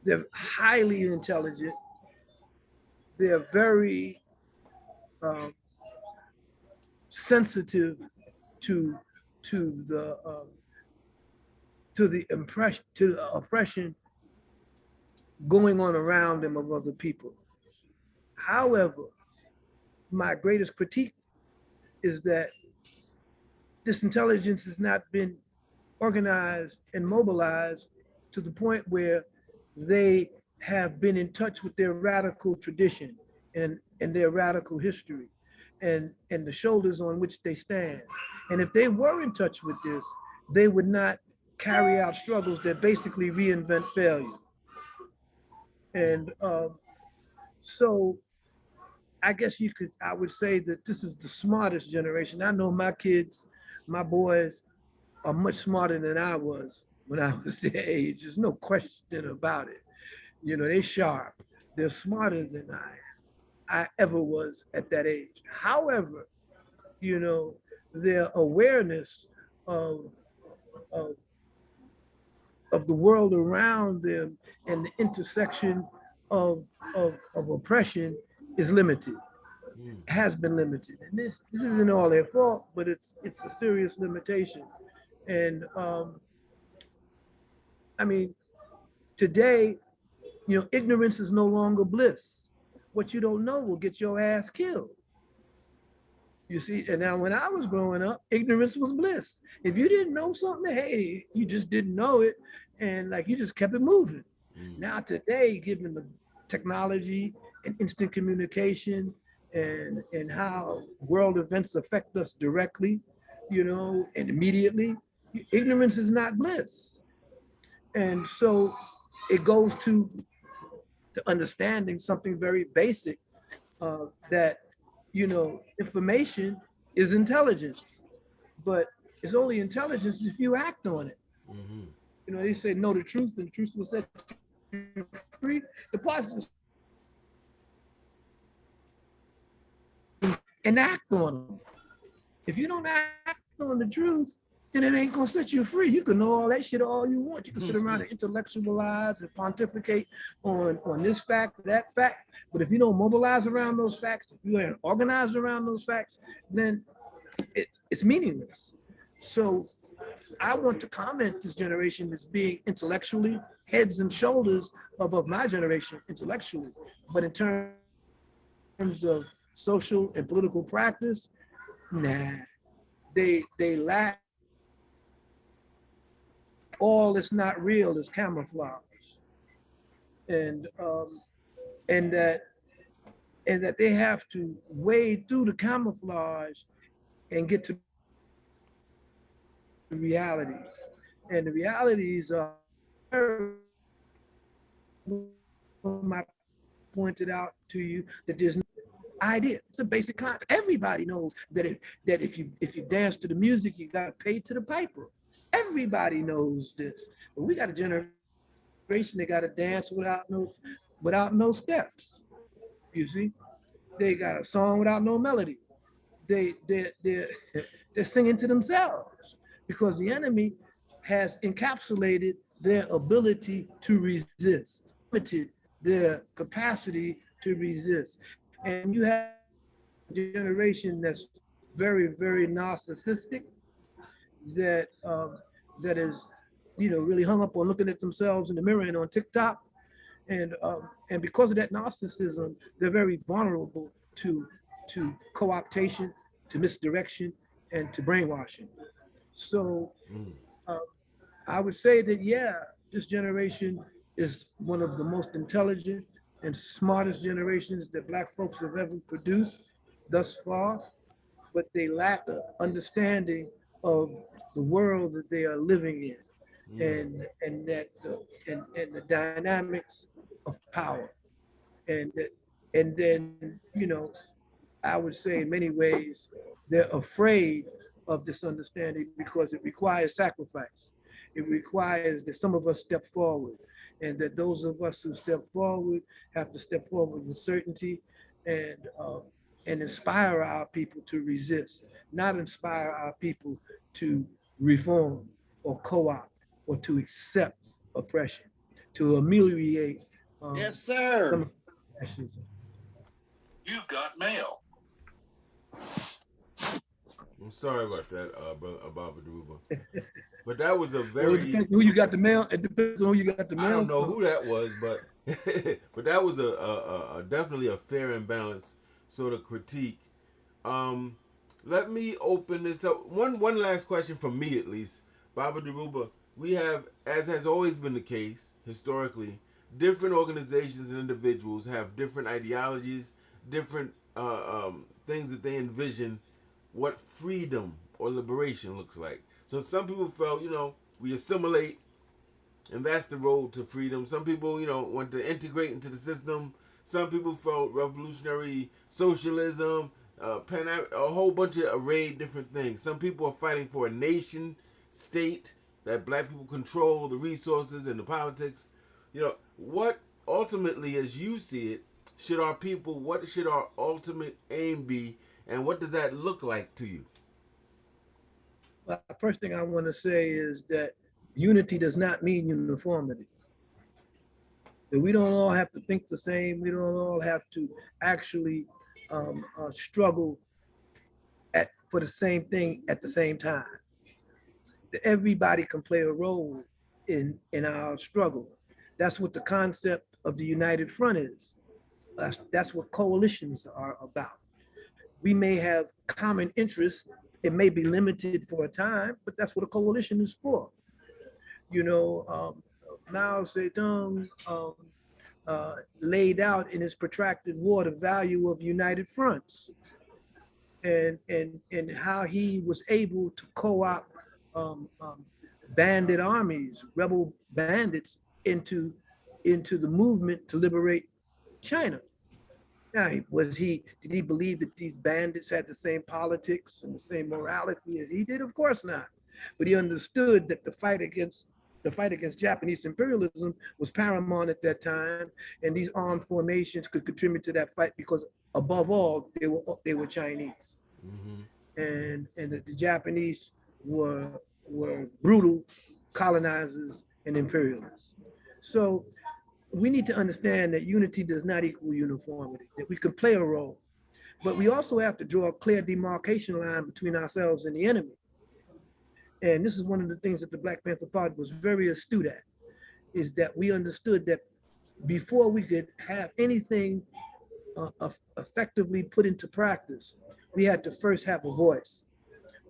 they're highly intelligent. They're very um, sensitive to to the um, to the impression, to the oppression going on around them of other people. However, my greatest critique is that this intelligence has not been organized and mobilized to the point where they have been in touch with their radical tradition and their radical history and the shoulders on which they stand. And if they were in touch with this, they would not carry out struggles that basically reinvent failure. And so I guess I would say that this is the smartest generation. I know my kids, my boys are much smarter than I was when I was their age. There's no question about it. You know, they're sharp. They're smarter than I ever was at that age. However, you know, their awareness of, of, of the world around them and the intersection of oppression is limited, Mm. has been limited. And this isn't all their fault, but it's a serious limitation. And I mean, today, you know, ignorance is no longer bliss. What you don't know will get your ass killed. You see, and now when I was growing up, ignorance was bliss. If you didn't know something, hey, you just didn't know it, and like you just kept it moving. Mm. Now today, given the technology and instant communication and how world events affect us directly, and immediately. Ignorance is not bliss. And so it goes to understanding something very basic, that, information is intelligence, but it's only intelligence if you act on it. Mm-hmm. They say know the truth, and the truth will set you free. The part is and act on them. If you don't act on the truth, then it ain't gonna set you free. You can know all that shit all you want. You can sit around and intellectualize and pontificate on this fact, that fact. But if you don't mobilize around those facts, if you ain't organized around those facts, then it's meaningless. So I want to comment this generation as being intellectually heads and shoulders above my generation intellectually. But in terms of social and political practice, nah, they lack. All that's not real is camouflage, and and that and that they have to wade through the camouflage and get to the realities. And the realities are, I pointed out to you that there's no idea. It's a basic concept. Everybody knows that if you dance to the music, you got to pay to the piper. Everybody knows this. But we got a generation that got to dance without no steps. You see, they got a song without no melody. They're singing to themselves because the enemy has encapsulated their ability to resist, limited their capacity to resist. And you have a generation that's very, very narcissistic, that is, really hung up on looking at themselves in the mirror and on TikTok, and because of that narcissism, they're very vulnerable to co-optation, to misdirection, and to brainwashing. So uh, I would say that, yeah, this generation is one of the most intelligent and smartest generations that Black folks have ever produced thus far, but they lack an understanding of the world that they are living in, and the dynamics of power, and then, I would say in many ways they're afraid of this understanding because it requires sacrifice. It requires that some of us step forward, and that those of us who step forward have to step forward with certainty, and and inspire our people to resist, not inspire our people to reform or co-opt or to accept oppression, to ameliorate Yes, some sir. of the oppressions. You've got mail. I'm sorry about that, brother Baba Dhoruba. But that was a Well, it very, depends who you got the mail. It depends on who you got the I don't mail know from. who that was, but but that was a definitely a fair and balanced sort of critique. Um, Let me open this up. One last question from me at least, Baba Dhoruba. We have, as has always been the case historically, different organizations and individuals have different ideologies, different things that they envision what freedom or liberation looks like. So some people felt, we assimilate and that's the road to freedom. Some people, want to integrate into the system. Some people felt revolutionary socialism, a whole bunch of arrayed different things. Some people are fighting for a nation state that black people control the resources and the politics. What ultimately, as you see it, what should our ultimate aim be, and what does that look like to you? Well, the first thing I want to say is that unity does not mean uniformity. That we don't all have to think the same. We don't all have to actually struggle for the same thing at the same time. That everybody can play a role in our struggle. That's what the concept of the united front is. That's what coalitions are about. We may have common interests. It may be limited for a time, but that's what a coalition is for. You know, Mao Zedong laid out in his protracted war the value of united fronts, and how he was able to co-opt bandit armies, rebel bandits into the movement to liberate China. Now, did he believe that these bandits had the same politics and the same morality as he did? Of course not. But he understood that the fight against Japanese imperialism was paramount at that time, and these armed formations could contribute to that fight because, above all, they were Chinese, Mm-hmm. and the Japanese were brutal colonizers and imperialists. So we need to understand that unity does not equal uniformity, that we can play a role, but we also have to draw a clear demarcation line between ourselves and the enemy. And this is one of the things that the Black Panther Party was very astute at, is that we understood that before we could have anything effectively put into practice, we had to first have a voice.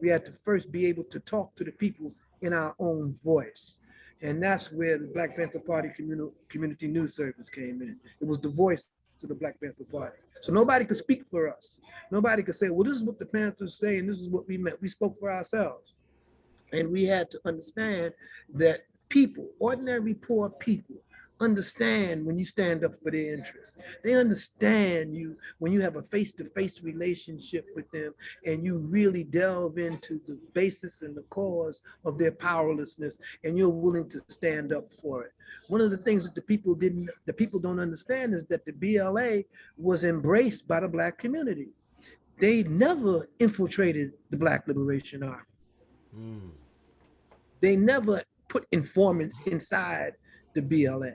We had to first be able to talk to the people in our own voice. And that's where the Black Panther Party Community News Service came in. It was the voice of the Black Panther Party. So nobody could speak for us. Nobody could say, well, this is what the Panthers say, and this is what we meant. We spoke for ourselves. And we had to understand that people, ordinary poor people, understand when you stand up for their interests. They understand you when you have a face-to-face relationship with them and you really delve into the basis and the cause of their powerlessness, and you're willing to stand up for it. One of the things that the people don't understand is that the BLA was embraced by the Black community. They never infiltrated the Black Liberation Army. Mm. They never put informants inside the BLA.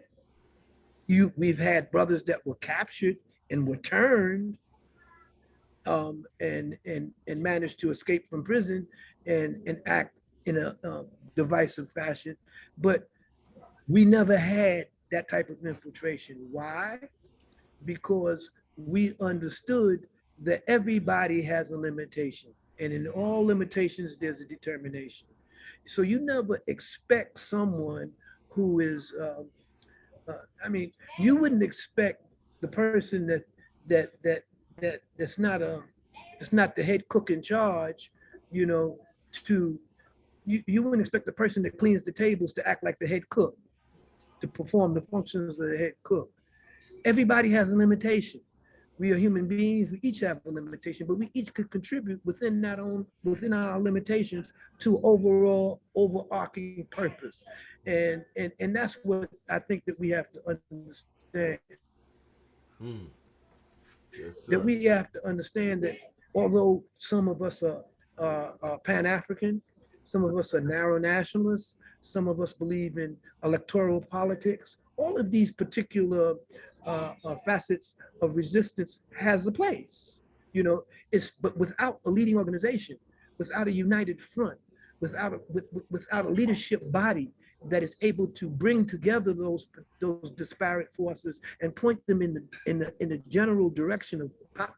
We've had brothers that were captured and were turned, and managed to escape from prison and act in a divisive fashion, but we never had that type of infiltration. Why? Because we understood that everybody has a limitation, and in all limitations, there's a determination. So you never expect someone who is, I mean, you wouldn't expect the person that's not the head cook in charge, you know, to you wouldn't expect the person that cleans the tables to act like the head cook, to perform the functions of the head cook. Everybody has a limitation. We are human beings. We each have a limitation, but we each could contribute within our limitations to overall overarching purpose, and that's what I think that we have to understand. Mm. Yes, That sir. we have to understand that although some of us are Pan-African, some of us are narrow nationalists, some of us believe in electoral politics, all of these particular facets of resistance has a place. You know, but without a leading organization, without a united front, without a leadership body that is able to bring together those disparate forces and point them in the general direction of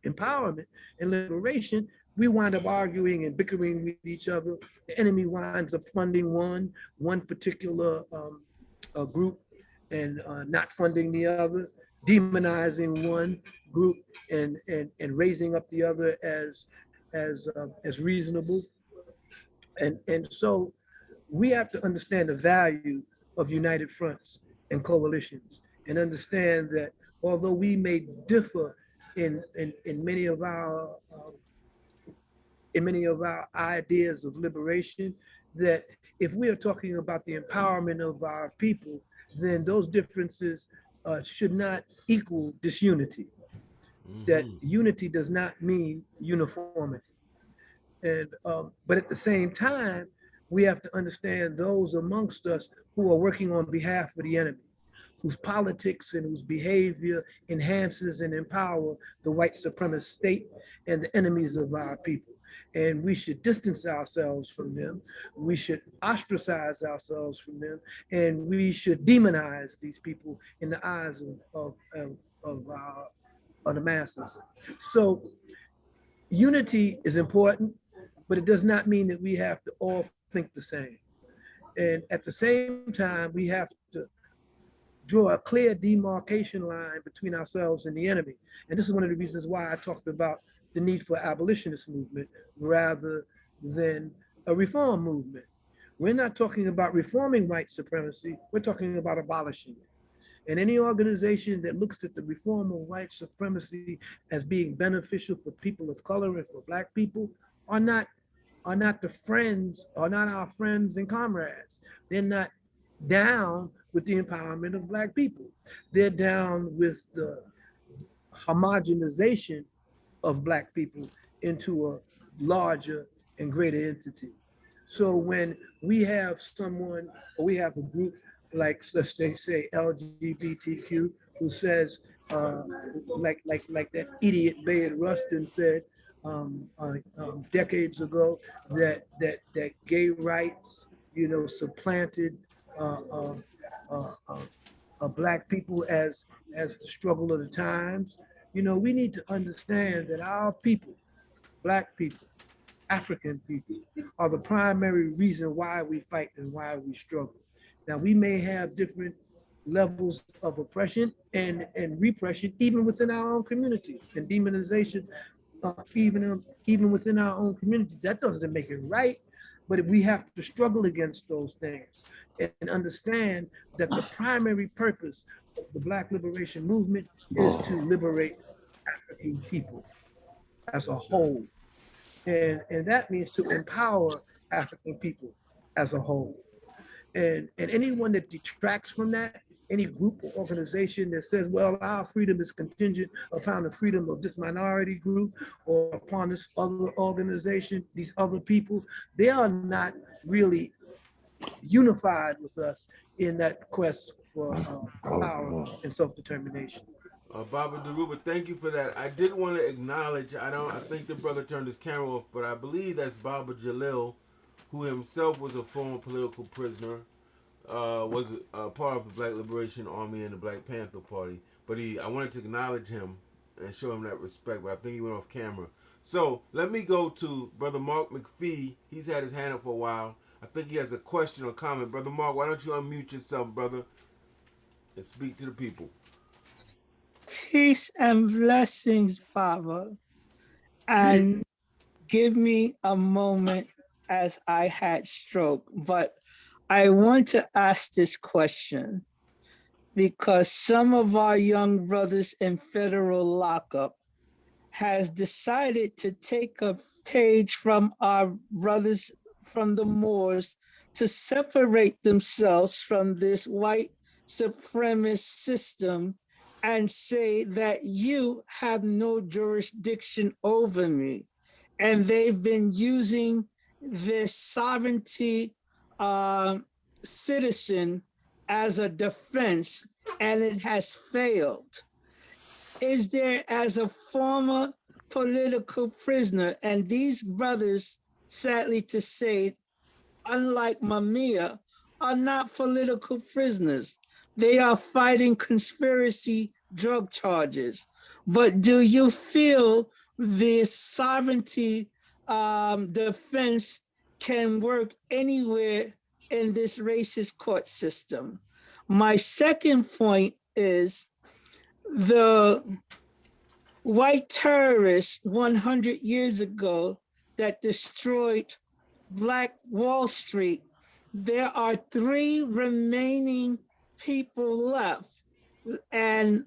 empowerment and liberation, we wind up arguing and bickering with each other. The enemy winds up funding one particular group and not funding the other, demonizing one group and raising up the other as reasonable. And so we have to understand the value of united fronts and coalitions, and understand that although we may differ in many of our ideas of liberation, that if we are talking about the empowerment of our people, then those differences should not equal disunity. That Mm-hmm. unity does not mean uniformity. And but at the same time, we have to understand those amongst us who are working on behalf of the enemy, whose politics and whose behavior enhances and empower the white supremacist state and the enemies of our people. And we should distance ourselves from them. We should ostracize ourselves from them, and we should demonize these people in the eyes of the masses. So unity is important, but it does not mean that we have to all think the same. And at the same time, we have to draw a clear demarcation line between ourselves and the enemy. And this is one of the reasons why I talked about the need for abolitionist movement rather than a reform movement. We're not talking about reforming white supremacy, we're talking about abolishing it. And any organization that looks at the reform of white supremacy as being beneficial for people of color and for black people are not the friends, are not our friends and comrades. They're not down with the empowerment of black people. They're down with the homogenization of black people into a larger and greater entity. So when we have someone, or we have a group like, let's say LGBTQ, who says, like that idiot Bayard Rustin said decades ago, that gay rights, supplanted uh, uh, black people as the struggle of the times. We need to understand that our people, black people, African people, are the primary reason why we fight and why we struggle. Now, we may have different levels of oppression and repression, even within our own communities, and demonization, even within our own communities. That doesn't make it right, but we have to struggle against those things and understand that the primary purpose of the Black Liberation Movement is to liberate African people as a Yes, sir. whole. And that means to empower African people as a whole. And anyone that detracts from that, any group or organization that says, well, our freedom is contingent upon the freedom of this minority group or upon this other organization, these other people, they are not really unified with us in that quest for power and self-determination. Baba Dhoruba, thank you for that. I did want to acknowledge. I think the brother turned his camera off, but I believe that's Baba Jalil, who himself was a former political prisoner, was part of the Black Liberation Army and the Black Panther Party. But I wanted to acknowledge him and show him that respect. But I think he went off camera. So let me go to Brother Mark McPhee. He's had his hand up for a while. I think he has a question or comment. Brother Mark, why don't you unmute yourself, brother, and speak to the people? Peace and blessings, Baba. And give me a moment as I had stroke. But I want to ask this question because some of our young brothers in federal lockup has decided to take a page from our brothers from the Moors to separate themselves from this white supremacist system and say that you have no jurisdiction over me. And they've been using this sovereignty citizen as a defense, and it has failed. Is there, as a former political prisoner, and these brothers, sadly to say, unlike Mamiya, are not political prisoners. They are fighting conspiracy drug charges. But do you feel the sovereignty defense can work anywhere in this racist court system? My second point is the white terrorists 100 years ago that destroyed Black Wall Street, there are 3 remaining people left, and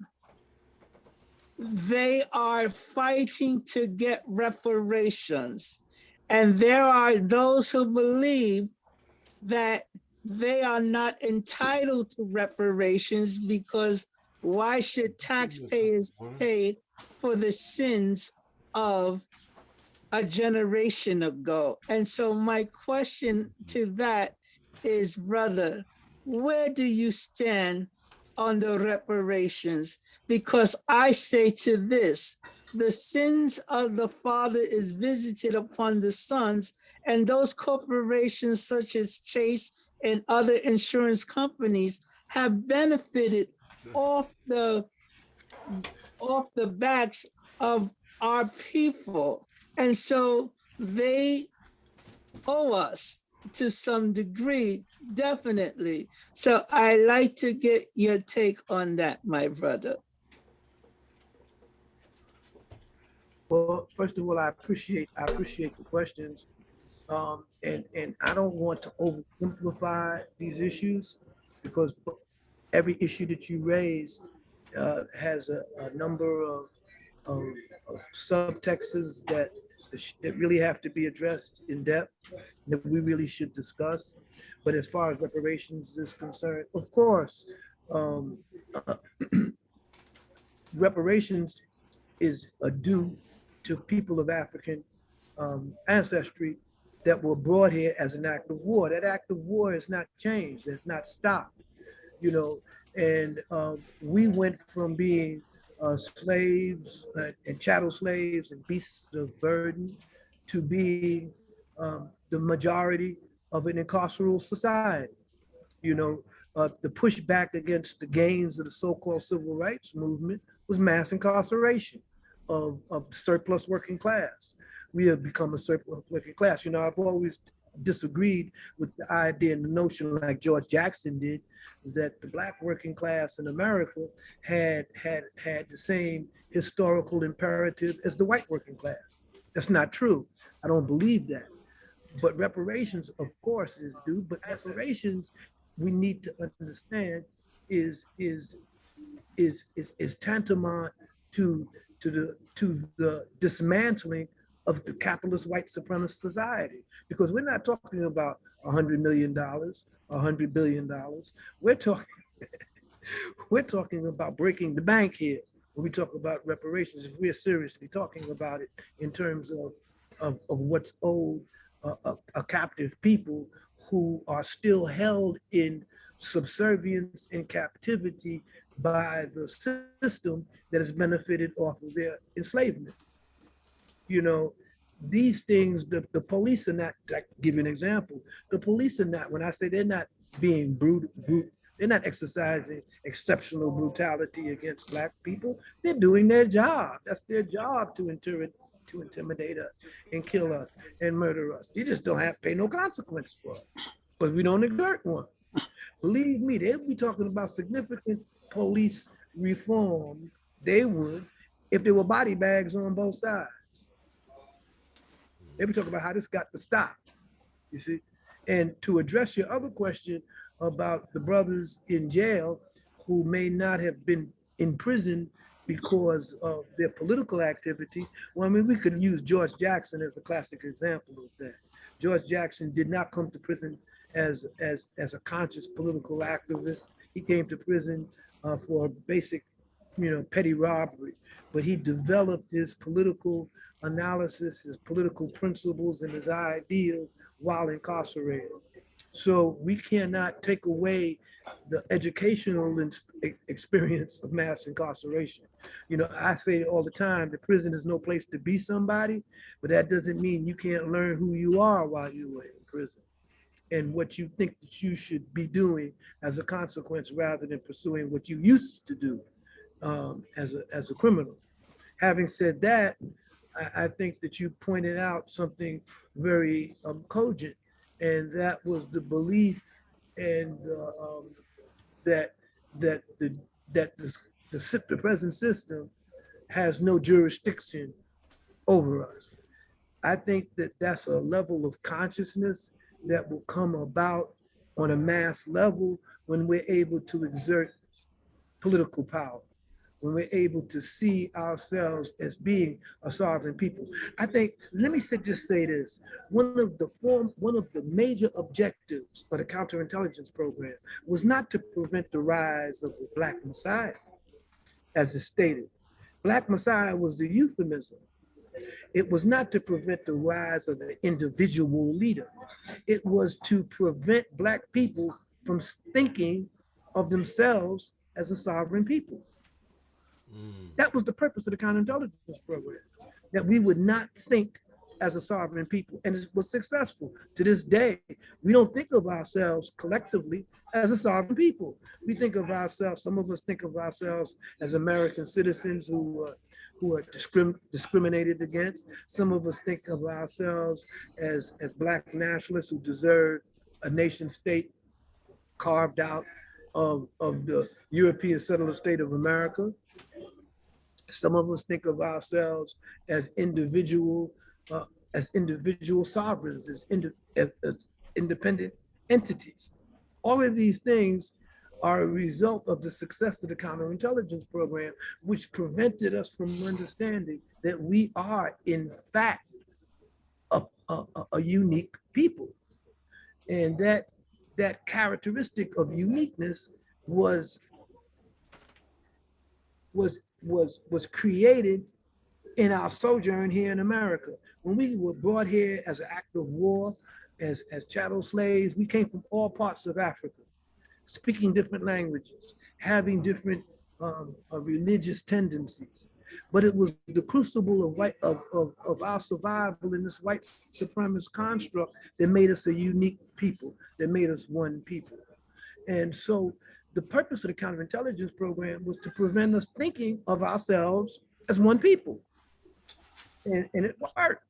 they are fighting to get reparations. And there are those who believe that they are not entitled to reparations because why should taxpayers pay for the sins of a generation ago? And so my question to that is, brother, where do you stand on the reparations? Because I say to this, the sins of the father is visited upon the sons, and those corporations such as Chase and other insurance companies have benefited off the backs of our people. And so they owe us to some degree Definitely. So I like to get your take on that, my brother. Well, first of all, I appreciate the questions. And I don't want to oversimplify these issues because every issue that you raise has a number of, of subtexts that really have to be addressed in depth that we really should discuss. But as far as reparations is concerned, of course, um, uh, reparations is a due to people of African ancestry that were brought here as an act of war. That act of war is not changed, it's not stopped, you know. And we went from being slaves and chattel slaves and beasts of burden to being the majority of an incarceral society. You know, the pushback against the gains of the so-called civil rights movement was mass incarceration of the surplus working class. We have become a surplus working class. You know, I've always disagreed with the idea and the notion, like George Jackson did, that the black working class in America had the same historical imperative as the white working class. That's not true. I don't believe that. But reparations, of course, is due. But reparations, we need to understand, is tantamount to the dismantling of the capitalist white supremacist society. Because we're not talking about $100 million, $100 billion. We're talking we're talking about breaking the bank here. When we talk about reparations, if we're seriously talking about it in terms of what's owed a captive people who are still held in subservience and captivity by the system that has benefited off of their enslavement. You know, these things, the police are not, like, give you an example, the police are not, when I say they're not being brute, they're not exercising exceptional brutality against black people. They're doing their job. That's their job, to intimidate us and kill us and murder us. They just don't have to pay no consequence for it, but we don't exert one. Believe me, they'll be talking about significant police reform. They would, if there were body bags on both sides. They'll be talking about how this got to stop, you see. And to address your other question about the brothers in jail who may not have been in prison because of their political activity, well, I mean, we could use George Jackson as a classic example of that. George Jackson did not come to prison as a conscious political activist. He came to prison for basic, petty robbery, but he developed his political analysis, his political principles, and his ideals while incarcerated. So we cannot take away the educational experience of mass incarceration. I say all the time, the prison is no place to be somebody, but that doesn't mean you can't learn who you are while you are in prison and what you think that you should be doing as a consequence rather than pursuing what you used to do as a criminal. Having said that, I think that you pointed out something very cogent, and that was the belief and that that the the present system has no jurisdiction over us. I think that that's a level of consciousness that will come about on a mass level when we're able to exert political power, when we're able to see ourselves as being a sovereign people. I think, let me just say this, one of the major objectives of the counterintelligence program was not to prevent the rise of the Black Messiah, as is stated. Black Messiah was the euphemism. It was not to prevent the rise of the individual leader. It was to prevent Black people from thinking of themselves as a sovereign people. That was the purpose of the counterintelligence program, that we would not think as a sovereign people. And it was successful. To this day, we don't think of ourselves collectively as a sovereign people. We think of ourselves, some of us think of ourselves as American citizens who are discriminated against. Some of us think of ourselves as Black nationalists who deserve a nation state carved out of the European settler state of America. Some of us think of ourselves as uh, individual sovereigns, as independent entities. All of these things are a result of the success of the counterintelligence program, which prevented us from understanding that we are, in fact, a unique people, and that characteristic of uniqueness was was created in our sojourn here in America. When we were brought here as an act of war, as chattel slaves, we came from all parts of Africa, speaking different languages, having different religious tendencies. But it was the crucible of our survival in this white supremacist construct that made us a unique people, that made us one people. And so the purpose of the counterintelligence program was to prevent us thinking of ourselves as one people. And it worked.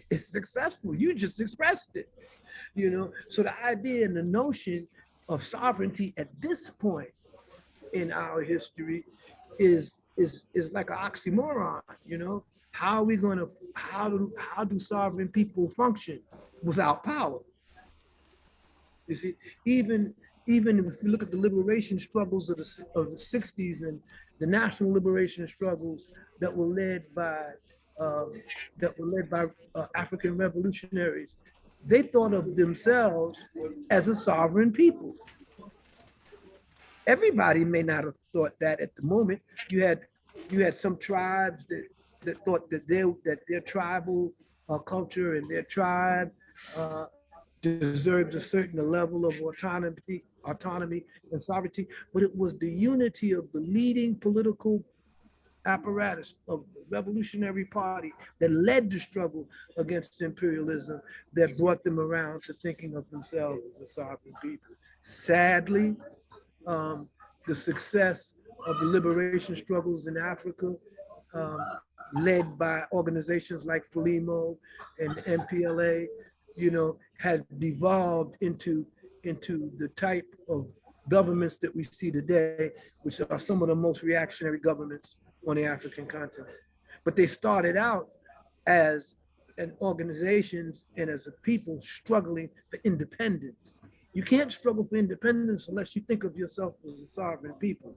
It's successful. You just expressed it, you know. So the idea and the notion of sovereignty at this point in our history is like an oxymoron, you know. How are we going to how do sovereign people function without power? You see, even even if you look at the liberation struggles of the 60s and the national liberation struggles that were led by uh, African revolutionaries, they thought of themselves as a sovereign people. Everybody may not have thought that at the moment. You had some tribes that thought that their tribal culture and their tribe uh, deserves a certain level of autonomy and sovereignty, but it was the unity of the leading political apparatus of the Revolutionary Party that led the struggle against imperialism that brought them around to thinking of themselves as a sovereign people. Sadly, um, the success of the liberation struggles in Africa, um, led by organizations like Frelimo and MPLA, had devolved into the type of governments that we see today, which are some of the most reactionary governments on the African continent. But they started out as an organizations and as a people struggling for independence. You can't struggle for independence unless you think of yourself as a sovereign people.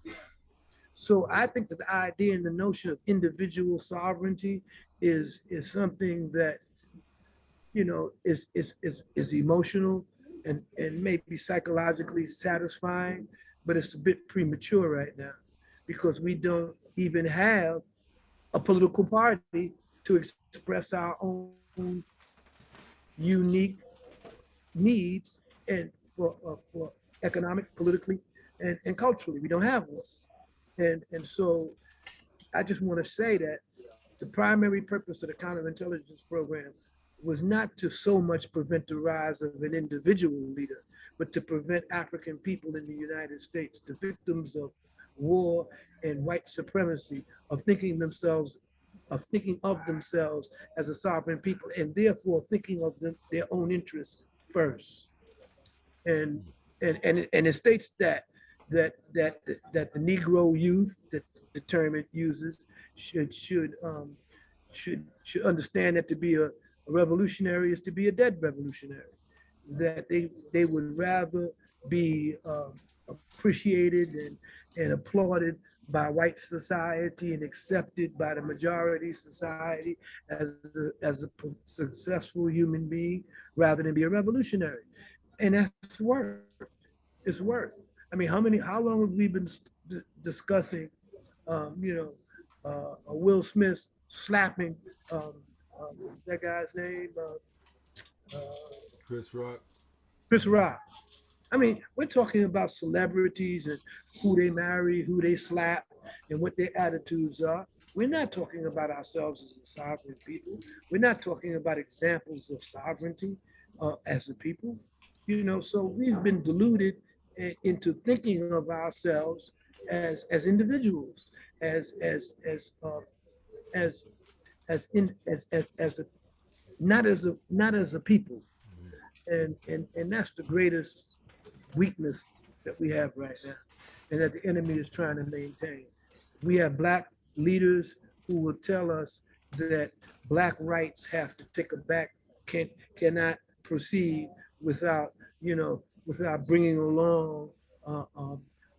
So I think that the idea and the notion of individual sovereignty is something that is emotional and maybe psychologically satisfying, but it's a bit premature right now because we don't even have a political party to express our own unique needs and for economic, politically, and culturally. We don't have one. And so I just want to say that the primary purpose of the counterintelligence program was not to so much prevent the rise of an individual leader, but to prevent African people in the United States, the victims of war and white supremacy, of thinking of themselves as a sovereign people, and therefore thinking of their own interests first. And and it states that the Negro youth that the term it uses should understand that to be a revolutionary is to be a dead revolutionary. That they would rather be appreciated and applauded by white society and accepted by the majority society as a successful human being rather than be a revolutionary. And that's work. It's work. I mean, how long have we been discussing, Will Smith slapping that guy's name, uh, Chris Rock. Chris Rock. I mean, we're talking about celebrities and who they marry, who they slap, and what their attitudes are. We're not talking about ourselves as a sovereign people. We're not talking about examples of sovereignty as a people. So we've been deluded into thinking of ourselves as individuals, as as as as a not as a people, and that's the greatest weakness that we have right now and that the enemy is trying to maintain. We have Black leaders who will tell us that Black rights have to take a back, cannot proceed without, without bringing along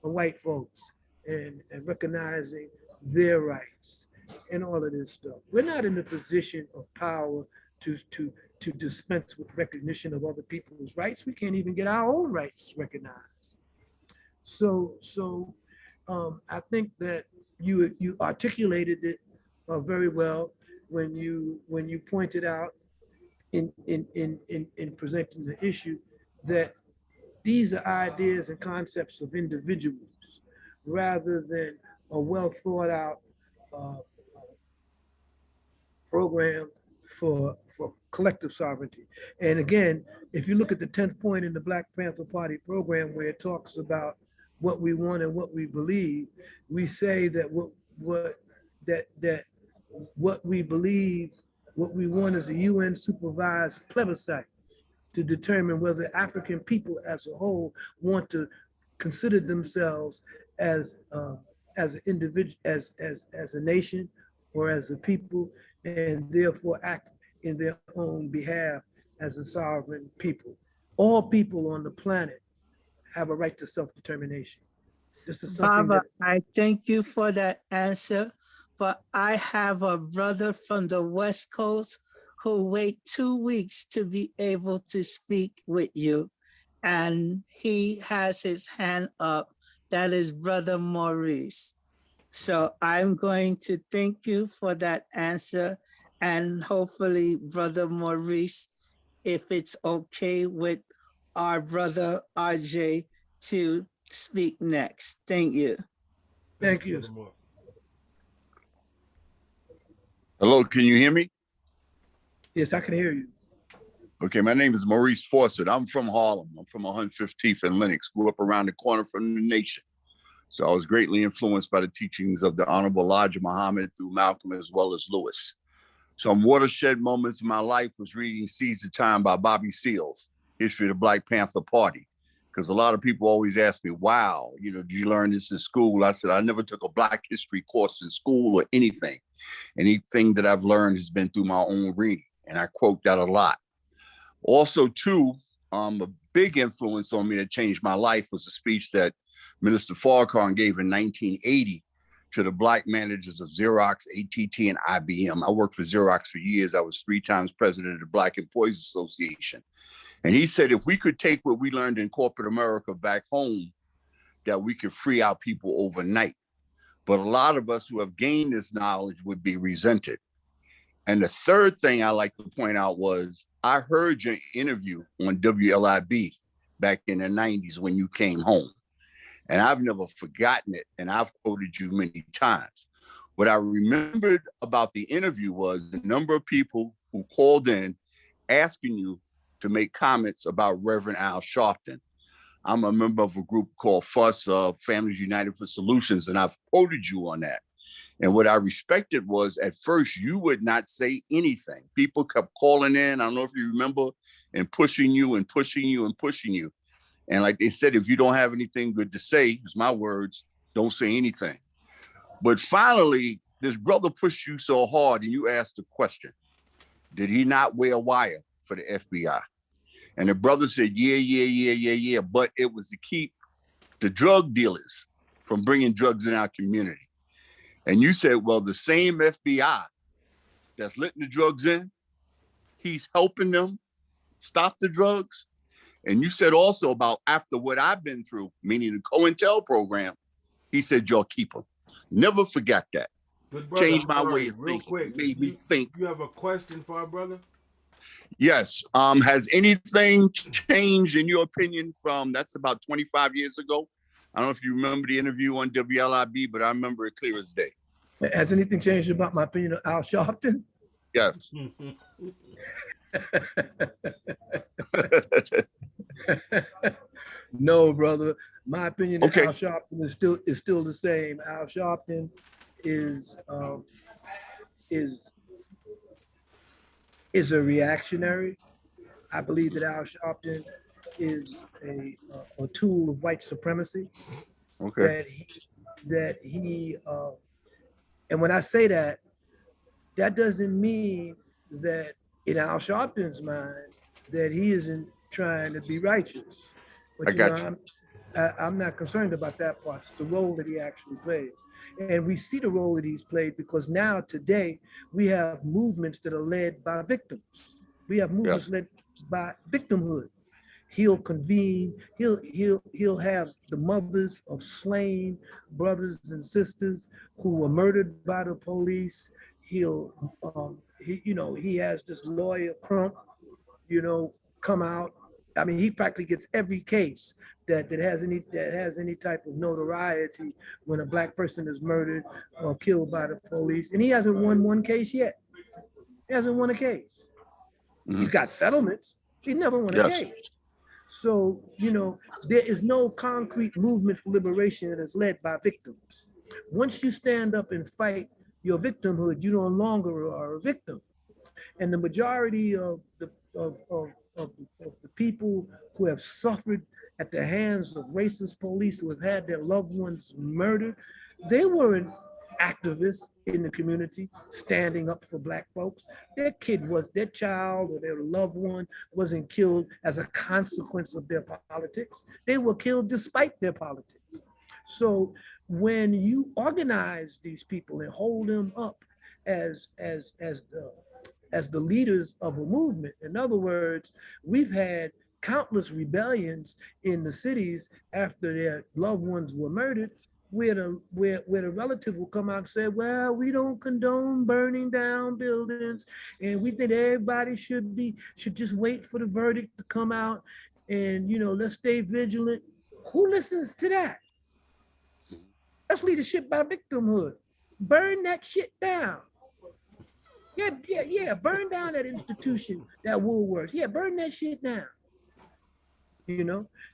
white folks and recognizing their rights and all of this stuff. We're not in a position of power to dispense with recognition of other people's rights. We can't even get our own rights recognized. So I think that you articulated it very well when you pointed out in presenting the issue that these are ideas and concepts of individuals rather than a well thought out uh, program for collective sovereignty. And again, if you look at the 10th point in the Black Panther Party program where it talks about what we want and what we believe, we say that what we believe, what we want is a UN supervised plebiscite to determine whether African people as a whole want to consider themselves as an individual, as a nation or as a people, and therefore act in their own behalf as a sovereign people. All people on the planet have a right to self-determination. This is something Baba, that I thank you for that answer, but I have a brother from the West Coast who wait 2 weeks to be able to speak with you, and he has his hand up. That is Brother Maurice. So I'm going to thank you for that answer, and hopefully, Brother Maurice, if it's okay with our brother RJ to speak next. Thank you. Thank you. Brother Mark. Hello, can you hear me? Yes, I can hear you. Okay, my name is Maurice Fawcett. I'm from Harlem. I'm from 115th and Lenox. Grew up around the corner from the nation. So I was greatly influenced by the teachings of the Honorable Elijah Muhammad through Malcolm as well as Lewis. Some watershed moments in my life was reading Seeds of Time by Bobby Seals, History of the Black Panther Party. Because a lot of people always ask me, wow, did you learn this in school? I said, I never took a Black history course in school or anything. Anything that I've learned has been through my own reading. And I quote that a lot. Also, too, a big influence on me that changed my life was a speech that Minister Farrakhan gave in 1980 to the Black managers of Xerox, AT&T, and IBM. I worked for Xerox for years. I was 3 times president of the Black Employees Association. And he said, if we could take what we learned in corporate America back home, that we could free our people overnight. But a lot of us who have gained this knowledge would be resented. And the third thing I like to point out was I heard your interview on WLIB back in the 90s when you came home. And I've never forgotten it. And I've quoted you many times. What I remembered about the interview was the number of people who called in asking you to make comments about Reverend Al Sharpton. I'm a member of a group called FUS, Families United for Solutions, and I've quoted you on that. And what I respected was at first you would not say anything. People kept calling in, I don't know if you remember, and pushing you and pushing you and pushing you. And like they said, if you don't have anything good to say, it's my words, don't say anything. But finally, this brother pushed you so hard and you asked the question, did he not wear a wire for the FBI? And the brother said, yeah. But it was to keep the drug dealers from bringing drugs in our community. And you said, well, the same FBI that's letting the drugs in, he's helping them stop the drugs. And you said also about after what I've been through, meaning the COINTEL program, he said, y'all keep them. Never forget that. Good brother, Changed I'm my sorry, way of real thinking. quick. It made me think. You have a question for our brother? Yes. Has anything changed in your opinion from, that's about 25 years ago? I don't know if you remember the interview on WLIB, but I remember it clear as day. Has anything changed about my opinion of Al Sharpton? Yes. No, brother. My opinion of Okay. Al Sharpton is still the same. Al Sharpton is a reactionary. I believe that Al Sharpton is a tool of white supremacy Okay. that and when I say that, that doesn't mean that in Al Sharpton's mind that he isn't trying to be righteous. I But got you. I'm not concerned about that part. It's the role that he actually plays. And we see the role that he's played because now today we have movements that are led by victims. We have movements Yes. led by victimhood. He'll convene, he'll have the mothers of slain brothers and sisters who were murdered by the police. He has this lawyer Crump, come out. I mean, he practically gets every case that has any type of notoriety when a black person is murdered or killed by the police. And he hasn't won one case yet. He hasn't won a case. Mhm. He's got settlements. He never won a Yes. case. So, there is no concrete movement for liberation that is led by victims. Once you stand up and fight your victimhood, you no longer are a victim. And the majority of the people who have suffered at the hands of racist police who have had their loved ones murdered, they weren't activists in the community standing up for black folks. Their child or their loved one wasn't killed as a consequence of their politics. They were killed despite their politics. So when you organize these people and hold them up as the leaders of a movement. In other words, we've had countless rebellions in the cities after their loved ones were murdered, where the relative will come out and say, well, we don't condone burning down buildings, and we think everybody should just wait for the verdict to come out, and let's stay vigilant. Who listens to that? That's leadership by victimhood. Burn that shit down. Yeah. Burn down that institution, that Woolworths. Yeah, burn that shit down.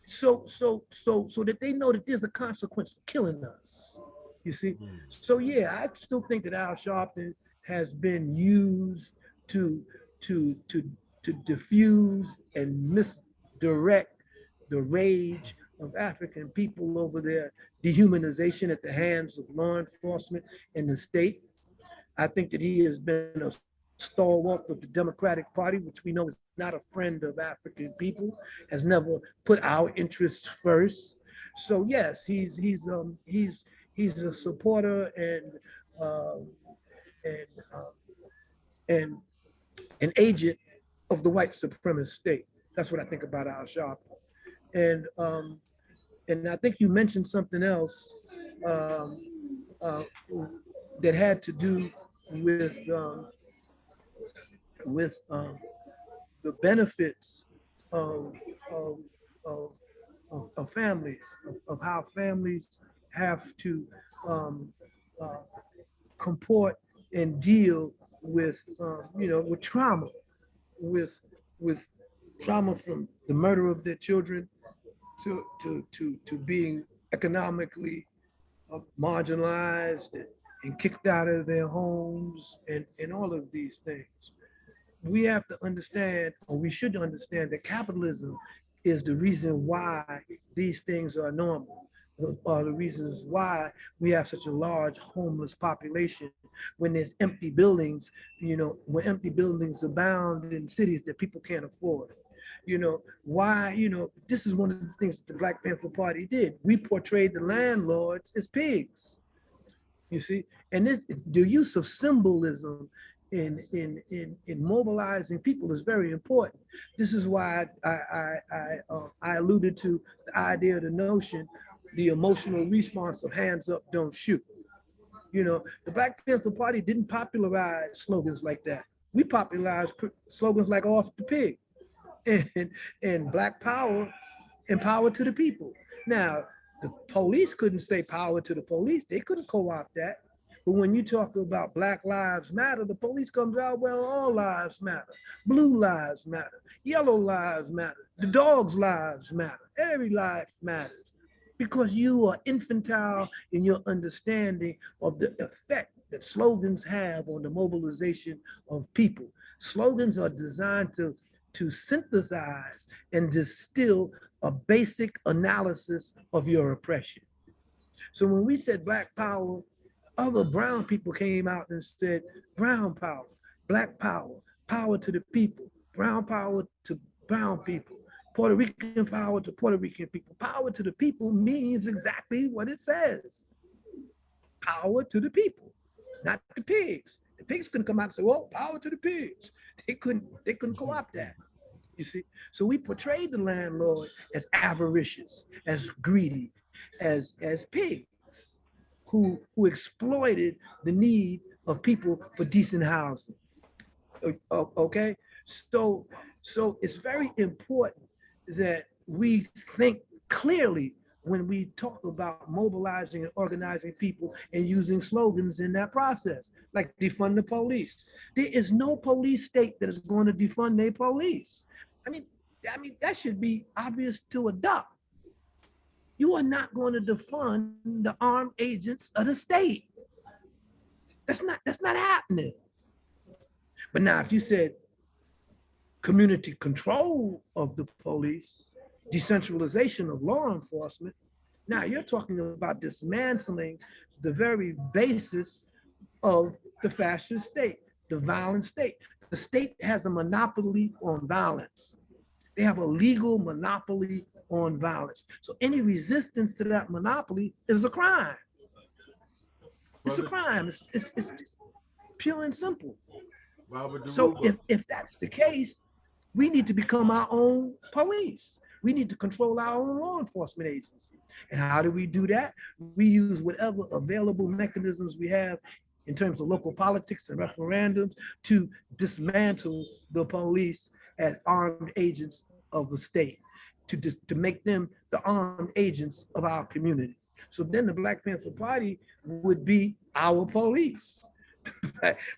So that they know that there's a consequence for killing us. You see? So yeah, I still think that Al Sharpton has been used to to to to diffuse and misdirect the rage of African people over their dehumanization at the hands of law enforcement and the state. I think that he has been a stalwart of the Democratic Party, which we know is not a friend of African people, has never put our interests first. So yes, he's a supporter uh, and and an agent of the white supremacist state. That's what I think about Al Sharpton. And and I think you mentioned something else um, uh, that had to do with um, with the benefits of of, of, of families, of how families have to um, uh, comport and deal with trauma, with with trauma from the murder of their children to being economically marginalized and kicked out of their homes and all of these things. We have to understand, or we should understand, that capitalism is the reason why these things are normal, are the reasons why we have such a large homeless population when there's empty buildings, when empty buildings abound in cities that people can't afford. This is one of the things that the Black Panther Party did. We portrayed the landlords as pigs, you see, and the use of symbolism in mobilizing people is very important. This is why I alluded to the idea, the notion, the emotional response of hands up, don't shoot. The Black Panther Party didn't popularize slogans like that. We popularized slogans like "off the pig" and Black Power and power to the people. Now, the police couldn't say power to the police. They couldn't co-opt that. But when you talk about Black Lives Matter, the police comes out, well, all lives matter. Blue lives matter. Yellow lives matter. The dogs' lives matter. Every life matters. Because you are infantile in your understanding of the effect that slogans have on the mobilization of people. Slogans are designed to synthesize and distill a basic analysis of your oppression. So when we said Black power, other brown people came out and said brown power, Black power, power to the people, brown power to brown people, Puerto Rican power to Puerto Rican people. Power to the people means exactly what it says. Power to the people, not the pigs. The pigs couldn't come out and say, well, power to the pigs. They couldn't co-opt that. You see? So we portrayed the landlord as avaricious, as greedy, as pigs who exploited the need of people for decent housing. Okay? So it's very important that we think clearly when we talk about mobilizing and organizing people and using slogans in that process, like defund the police. There is no police state that is going to defund their police. I mean, that should be obvious to a duck. You are not going to defund the armed agents of the state. That's not happening. But now, if you said community control of the police, decentralization of law enforcement, now you're talking about dismantling the very basis of the fascist state, the violent state. The state has a monopoly on violence. They have a legal monopoly on violence. So any resistance to that monopoly is a crime. It's a crime. It's pure and simple. So if that's the case, we need to become our own police. We need to control our own law enforcement agencies. And how do we do that? We use whatever available mechanisms we have in terms of local politics and referendums to dismantle the police as armed agents of the state, to make them the armed agents of our community. So then the Black Panther Party would be our police.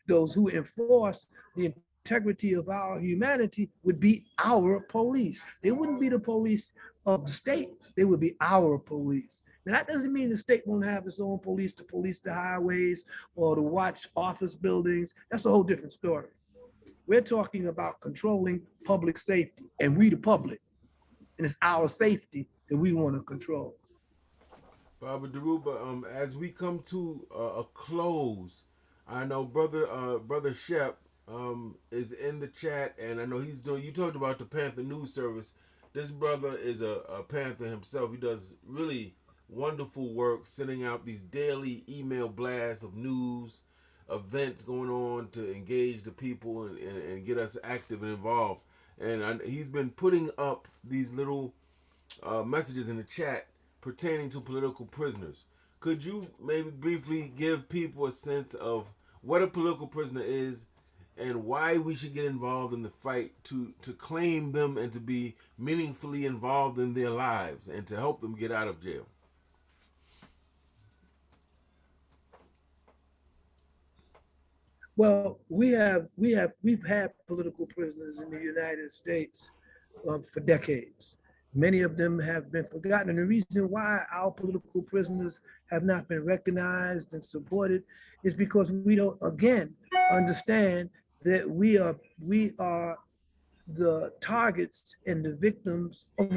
Those who enforce the integrity of our humanity would be our police. They wouldn't be the police of the state. They would be our police. Now, that doesn't mean the state won't have its own police to police the highways or to watch office buildings. That's a whole different story. We're talking about controlling public safety, and we the public. And it's our safety that we want to control. Baba Dhoruba, as we come to a close, I know brother Shep is in the chat, and I know he's doing. You talked about the Panther News Service. This brother is a Panther himself. He does really wonderful work, sending out these daily email blasts of news, events going on to engage the people and get us active and involved. And he's been putting up these little messages in the chat pertaining to political prisoners. Could you maybe briefly give people a sense of what a political prisoner is and why we should get involved in the fight to claim them and to be meaningfully involved in their lives and to help them get out of jail? Well, we've had political prisoners in the United States for decades. Many of them have been forgotten. And the reason why our political prisoners have not been recognized and supported is because we don't, again, understand that we are the targets and the victims of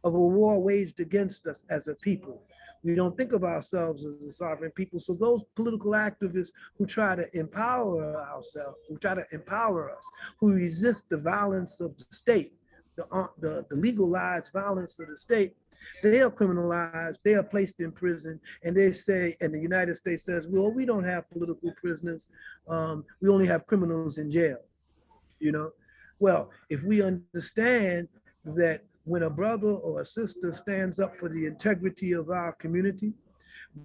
a war waged against us as a people. We don't think of ourselves as a sovereign people. So those political activists who try to empower ourselves, who try to empower us, who resist the violence of the state, the legalized violence of the state, they are criminalized, they are placed in prison, and they say, and the United States says, well, we don't have political prisoners, we only have criminals in jail, you know? Well, if we understand that when a brother or a sister stands up for the integrity of our community,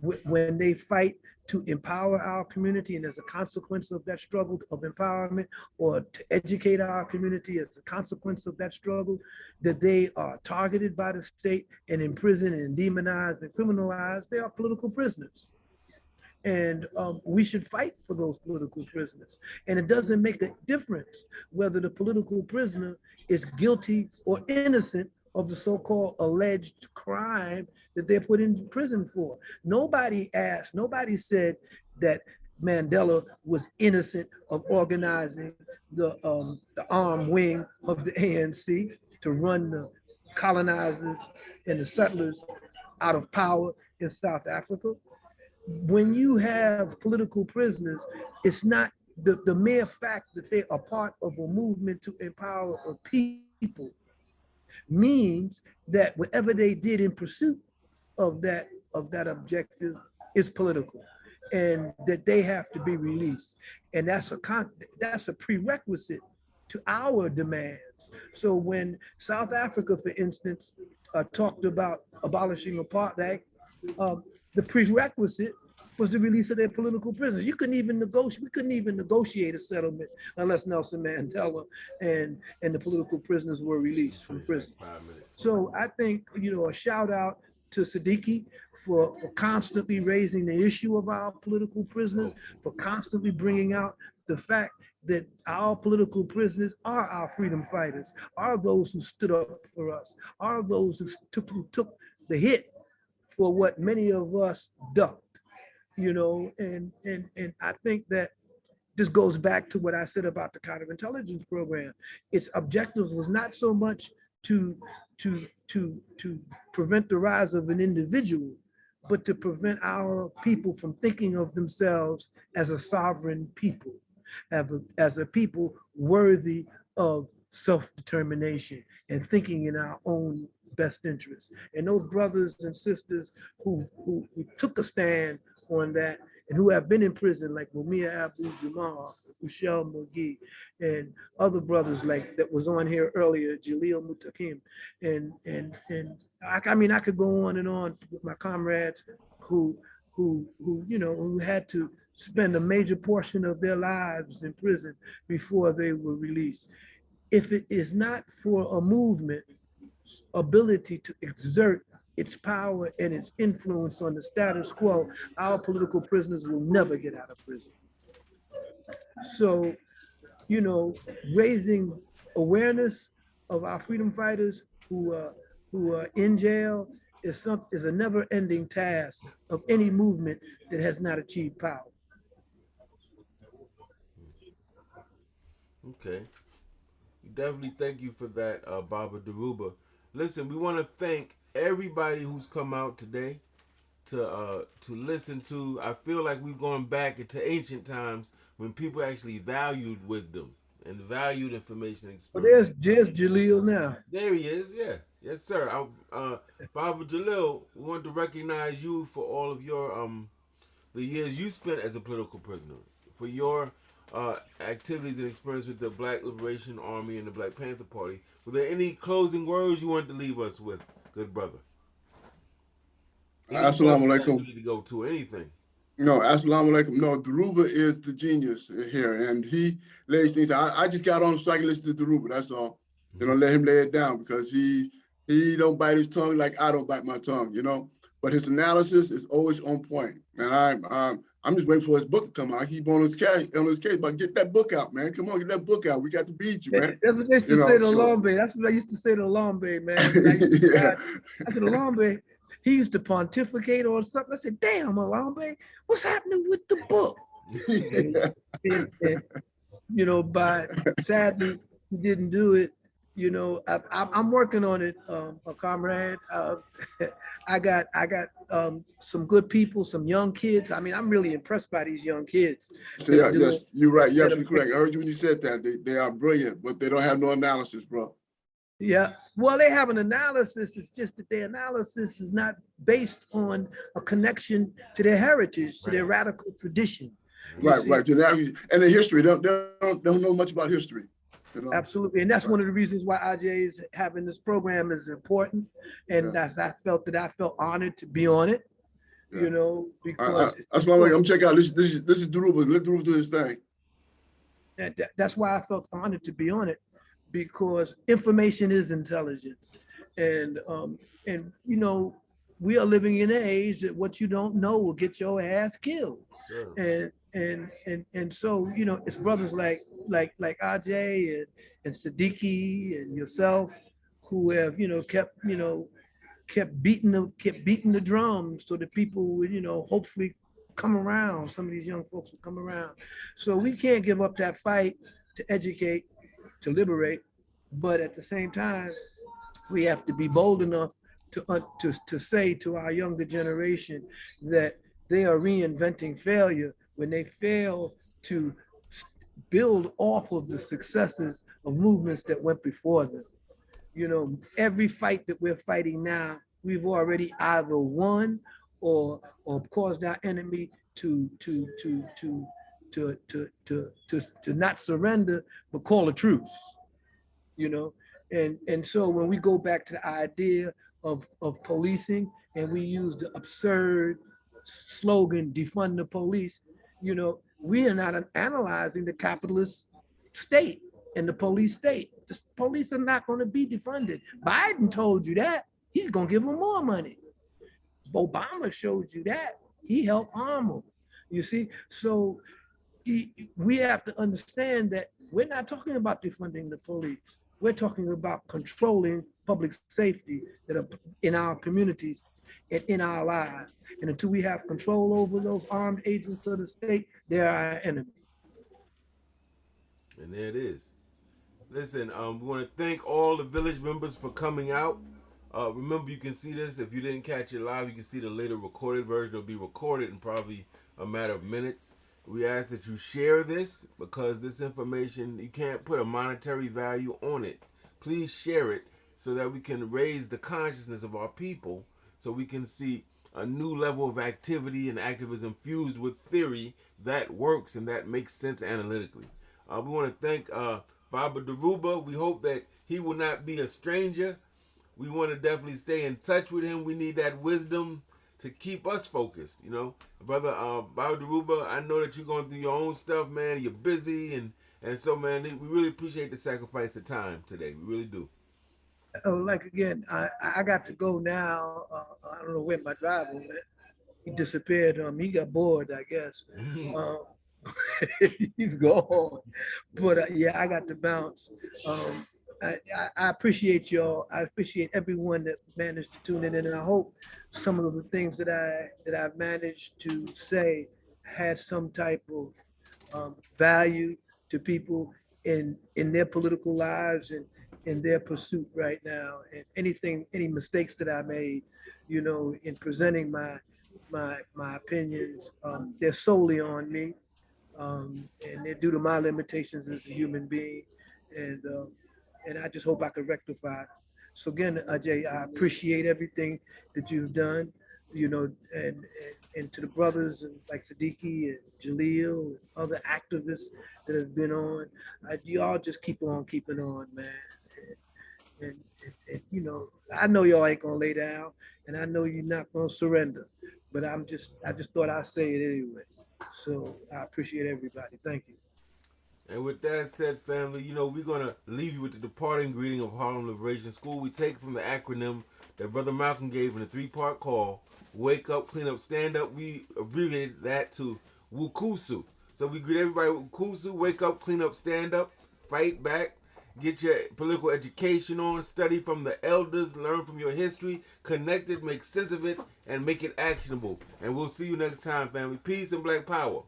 when they fight to empower our community, and as a consequence of that struggle of empowerment, or to educate our community as a consequence of that struggle, that they are targeted by the state and imprisoned and demonized and criminalized, they are political prisoners. And we should fight for those political prisoners. And it doesn't make a difference whether the political prisoner is guilty or innocent of the so-called alleged crime that they're put in prison for. Nobody said that Mandela was innocent of organizing the armed wing of the ANC to run the colonizers and the settlers out of power in South Africa. When you have political prisoners, it's not the mere fact that they are part of a movement to empower a people means that whatever they did in pursuit of that objective is political, and that they have to be released. And that's a prerequisite to our demands. So when South Africa, for instance, talked about abolishing apartheid, uh, the prerequisite was the release of their political prisoners. You couldn't even negotiate. We couldn't even negotiate a settlement unless Nelson Mandela and the political prisoners were released from prison. So I think, a shout out to Siddiqui for constantly raising the issue of our political prisoners, for constantly bringing out the fact that our political prisoners are our freedom fighters, are those who stood up for us, are those who took the hit for what many of us ducked, and I think that this goes back to what I said about the counterintelligence program. Its objective was not so much to prevent the rise of an individual, but to prevent our people from thinking of themselves as a sovereign people, as a people worthy of self-determination and thinking in our own best interest. And those brothers and sisters who took a stand on that and who have been in prison, like Mumia Abu-Jamal, Michelle McGee, and other brothers like that was on here earlier, Jaleel Mutakim, and I mean I could go on and on with my comrades who had to spend a major portion of their lives in prison before they were released. If it is not for a movement ability to exert its power and its influence on the status quo, our political prisoners will never get out of prison. So, raising awareness of our freedom fighters who are in jail is a never-ending task of any movement that has not achieved power. Okay. Definitely thank you for that, Baba Dhoruba. Listen, we want to thank everybody who's come out today to listen to. I feel like we've gone back into ancient times when people actually valued wisdom and valued information and Well, experience. there's Jaleel now. There he is. Yeah, yes, sir. Baba Jalil, we want to recognize you for all of your the years you spent as a political prisoner, for your activities and experience with the Black Liberation Army and the Black Panther Party. Were there any closing words you wanted to leave us with, good brother? Any Assalamu website alaikum. you need to go to, anything? No, assalamu alaikum. No, Dhoruba is the genius here, and he lays things out. I just got on the strike and listened to Dhoruba. That's all. Let him lay it down because he don't bite his tongue like I don't bite my tongue. But his analysis is always on point. And I'm just waiting for his book to come out. I keep on his case, but get that book out, man. Come on, get that book out. We got to beat you, man. That's what they used to say to Lombe. That's what I used to say to Lombe, man. Yeah. I said, Lombe, he used to pontificate or something. I said, damn, Lombe, what's happening with the book? But sadly, he didn't do it. I'm working on it, a comrade. I got some good people, some young kids. I mean, I'm really impressed by these young kids. So yes, you're right. You're absolutely correct. I heard you when you said that. They are brilliant, but they don't have no analysis, bro. Yeah, well, they have an analysis. It's just that their analysis is not based on a connection to their heritage, to their radical tradition. Right. And the history, they don't know much about history. Absolutely, and that's one of the reasons why IJ's having this program is important, and I felt honored to be on it. Because I'm checking out. This is Dhoruba. Let Dhoruba do his thing. That's why I felt honored to be on it, because information is intelligence, and we are living in an age that what you don't know will get your ass killed. Sure. And so it's brothers like Ajay and Siddiqui and yourself who have kept beating the drum so that people would hopefully come around. Some of these young folks will come around. So we can't give up that fight to educate, to liberate, but at the same time, we have to be bold enough to say to our younger generation that they are reinventing failure when they fail to build off of the successes of movements that went before them. You know, every fight that we're fighting now, we've already either won or caused our enemy to not surrender, but call a truce. You know, and so when we go back to the idea of policing and we use the absurd slogan defund the police, you know, we are not analyzing the capitalist state and the police state. The police are not going to be defunded. Biden told you that. He's going to give them more money. Obama showed you that. He helped arm them. You see? So we have to understand that we're not talking about defunding the police. We're talking about controlling public safety that are in our communities and in our lives. And until we have control over those armed agents of the state, they're our enemy. And there it is. Listen, we want to thank all the village members for coming out. Remember, you can see this. If you didn't catch it live, you can see the later recorded version. It'll be recorded in probably a matter of minutes. We ask that you share this because this information, you can't put a monetary value on it. Please share it so that we can raise the consciousness of our people so we can see a new level of activity and activism fused with theory that works and that makes sense analytically. We want to thank Baba Dhoruba. We hope that he will not be a stranger. We want to definitely stay in touch with him. We need that wisdom to keep us focused, you know. Brother Baba Dhoruba, I know that you're going through your own stuff, man. You're busy, and so, man, we really appreciate the sacrifice of time today. We really do. Oh, like again, I got to go now. I don't know where my driver went. He disappeared. He got bored, I guess. He's gone. But yeah, I got to bounce. I appreciate y'all. I appreciate everyone that managed to tune in, and I hope some of the things that I've managed to say had some type of value to people in their political lives and in their pursuit right now. And any mistakes that I made, you know, in presenting my opinions, they're solely on me, and they're due to my limitations as a human being, and I just hope I could rectify it. So again, Ajay, I appreciate everything that you've done, you know, and to the brothers and like Siddiqui and Jaleel and other activists that have been on, y'all just keep on keeping on, man. And you know, I know y'all ain't gonna lay down, and I know you're not gonna surrender, but I just thought I'd say it anyway. So I appreciate everybody. Thank you. And with that said, family, you know, we're going to leave you with the departing greeting of Harlem Liberation School. We take from the acronym that Brother Malcolm gave in a 3-part call: wake up, clean up, stand up. We abbreviated that to WUKUSU. So we greet everybody with WUKUSU: wake up, clean up, stand up, fight back, get your political education on, study from the elders, learn from your history, connect it, make sense of it, and make it actionable. And we'll see you next time, family. Peace and black power.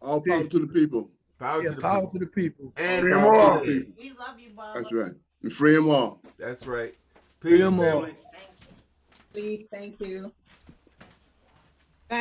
All power to the people. Power Yeah, to the power people. to the people. And Free 'em power all. to the people. We love you, Baba. That's right. And free them all. That's right. Free Peace, 'em all. family. Thank you. Please, thank you.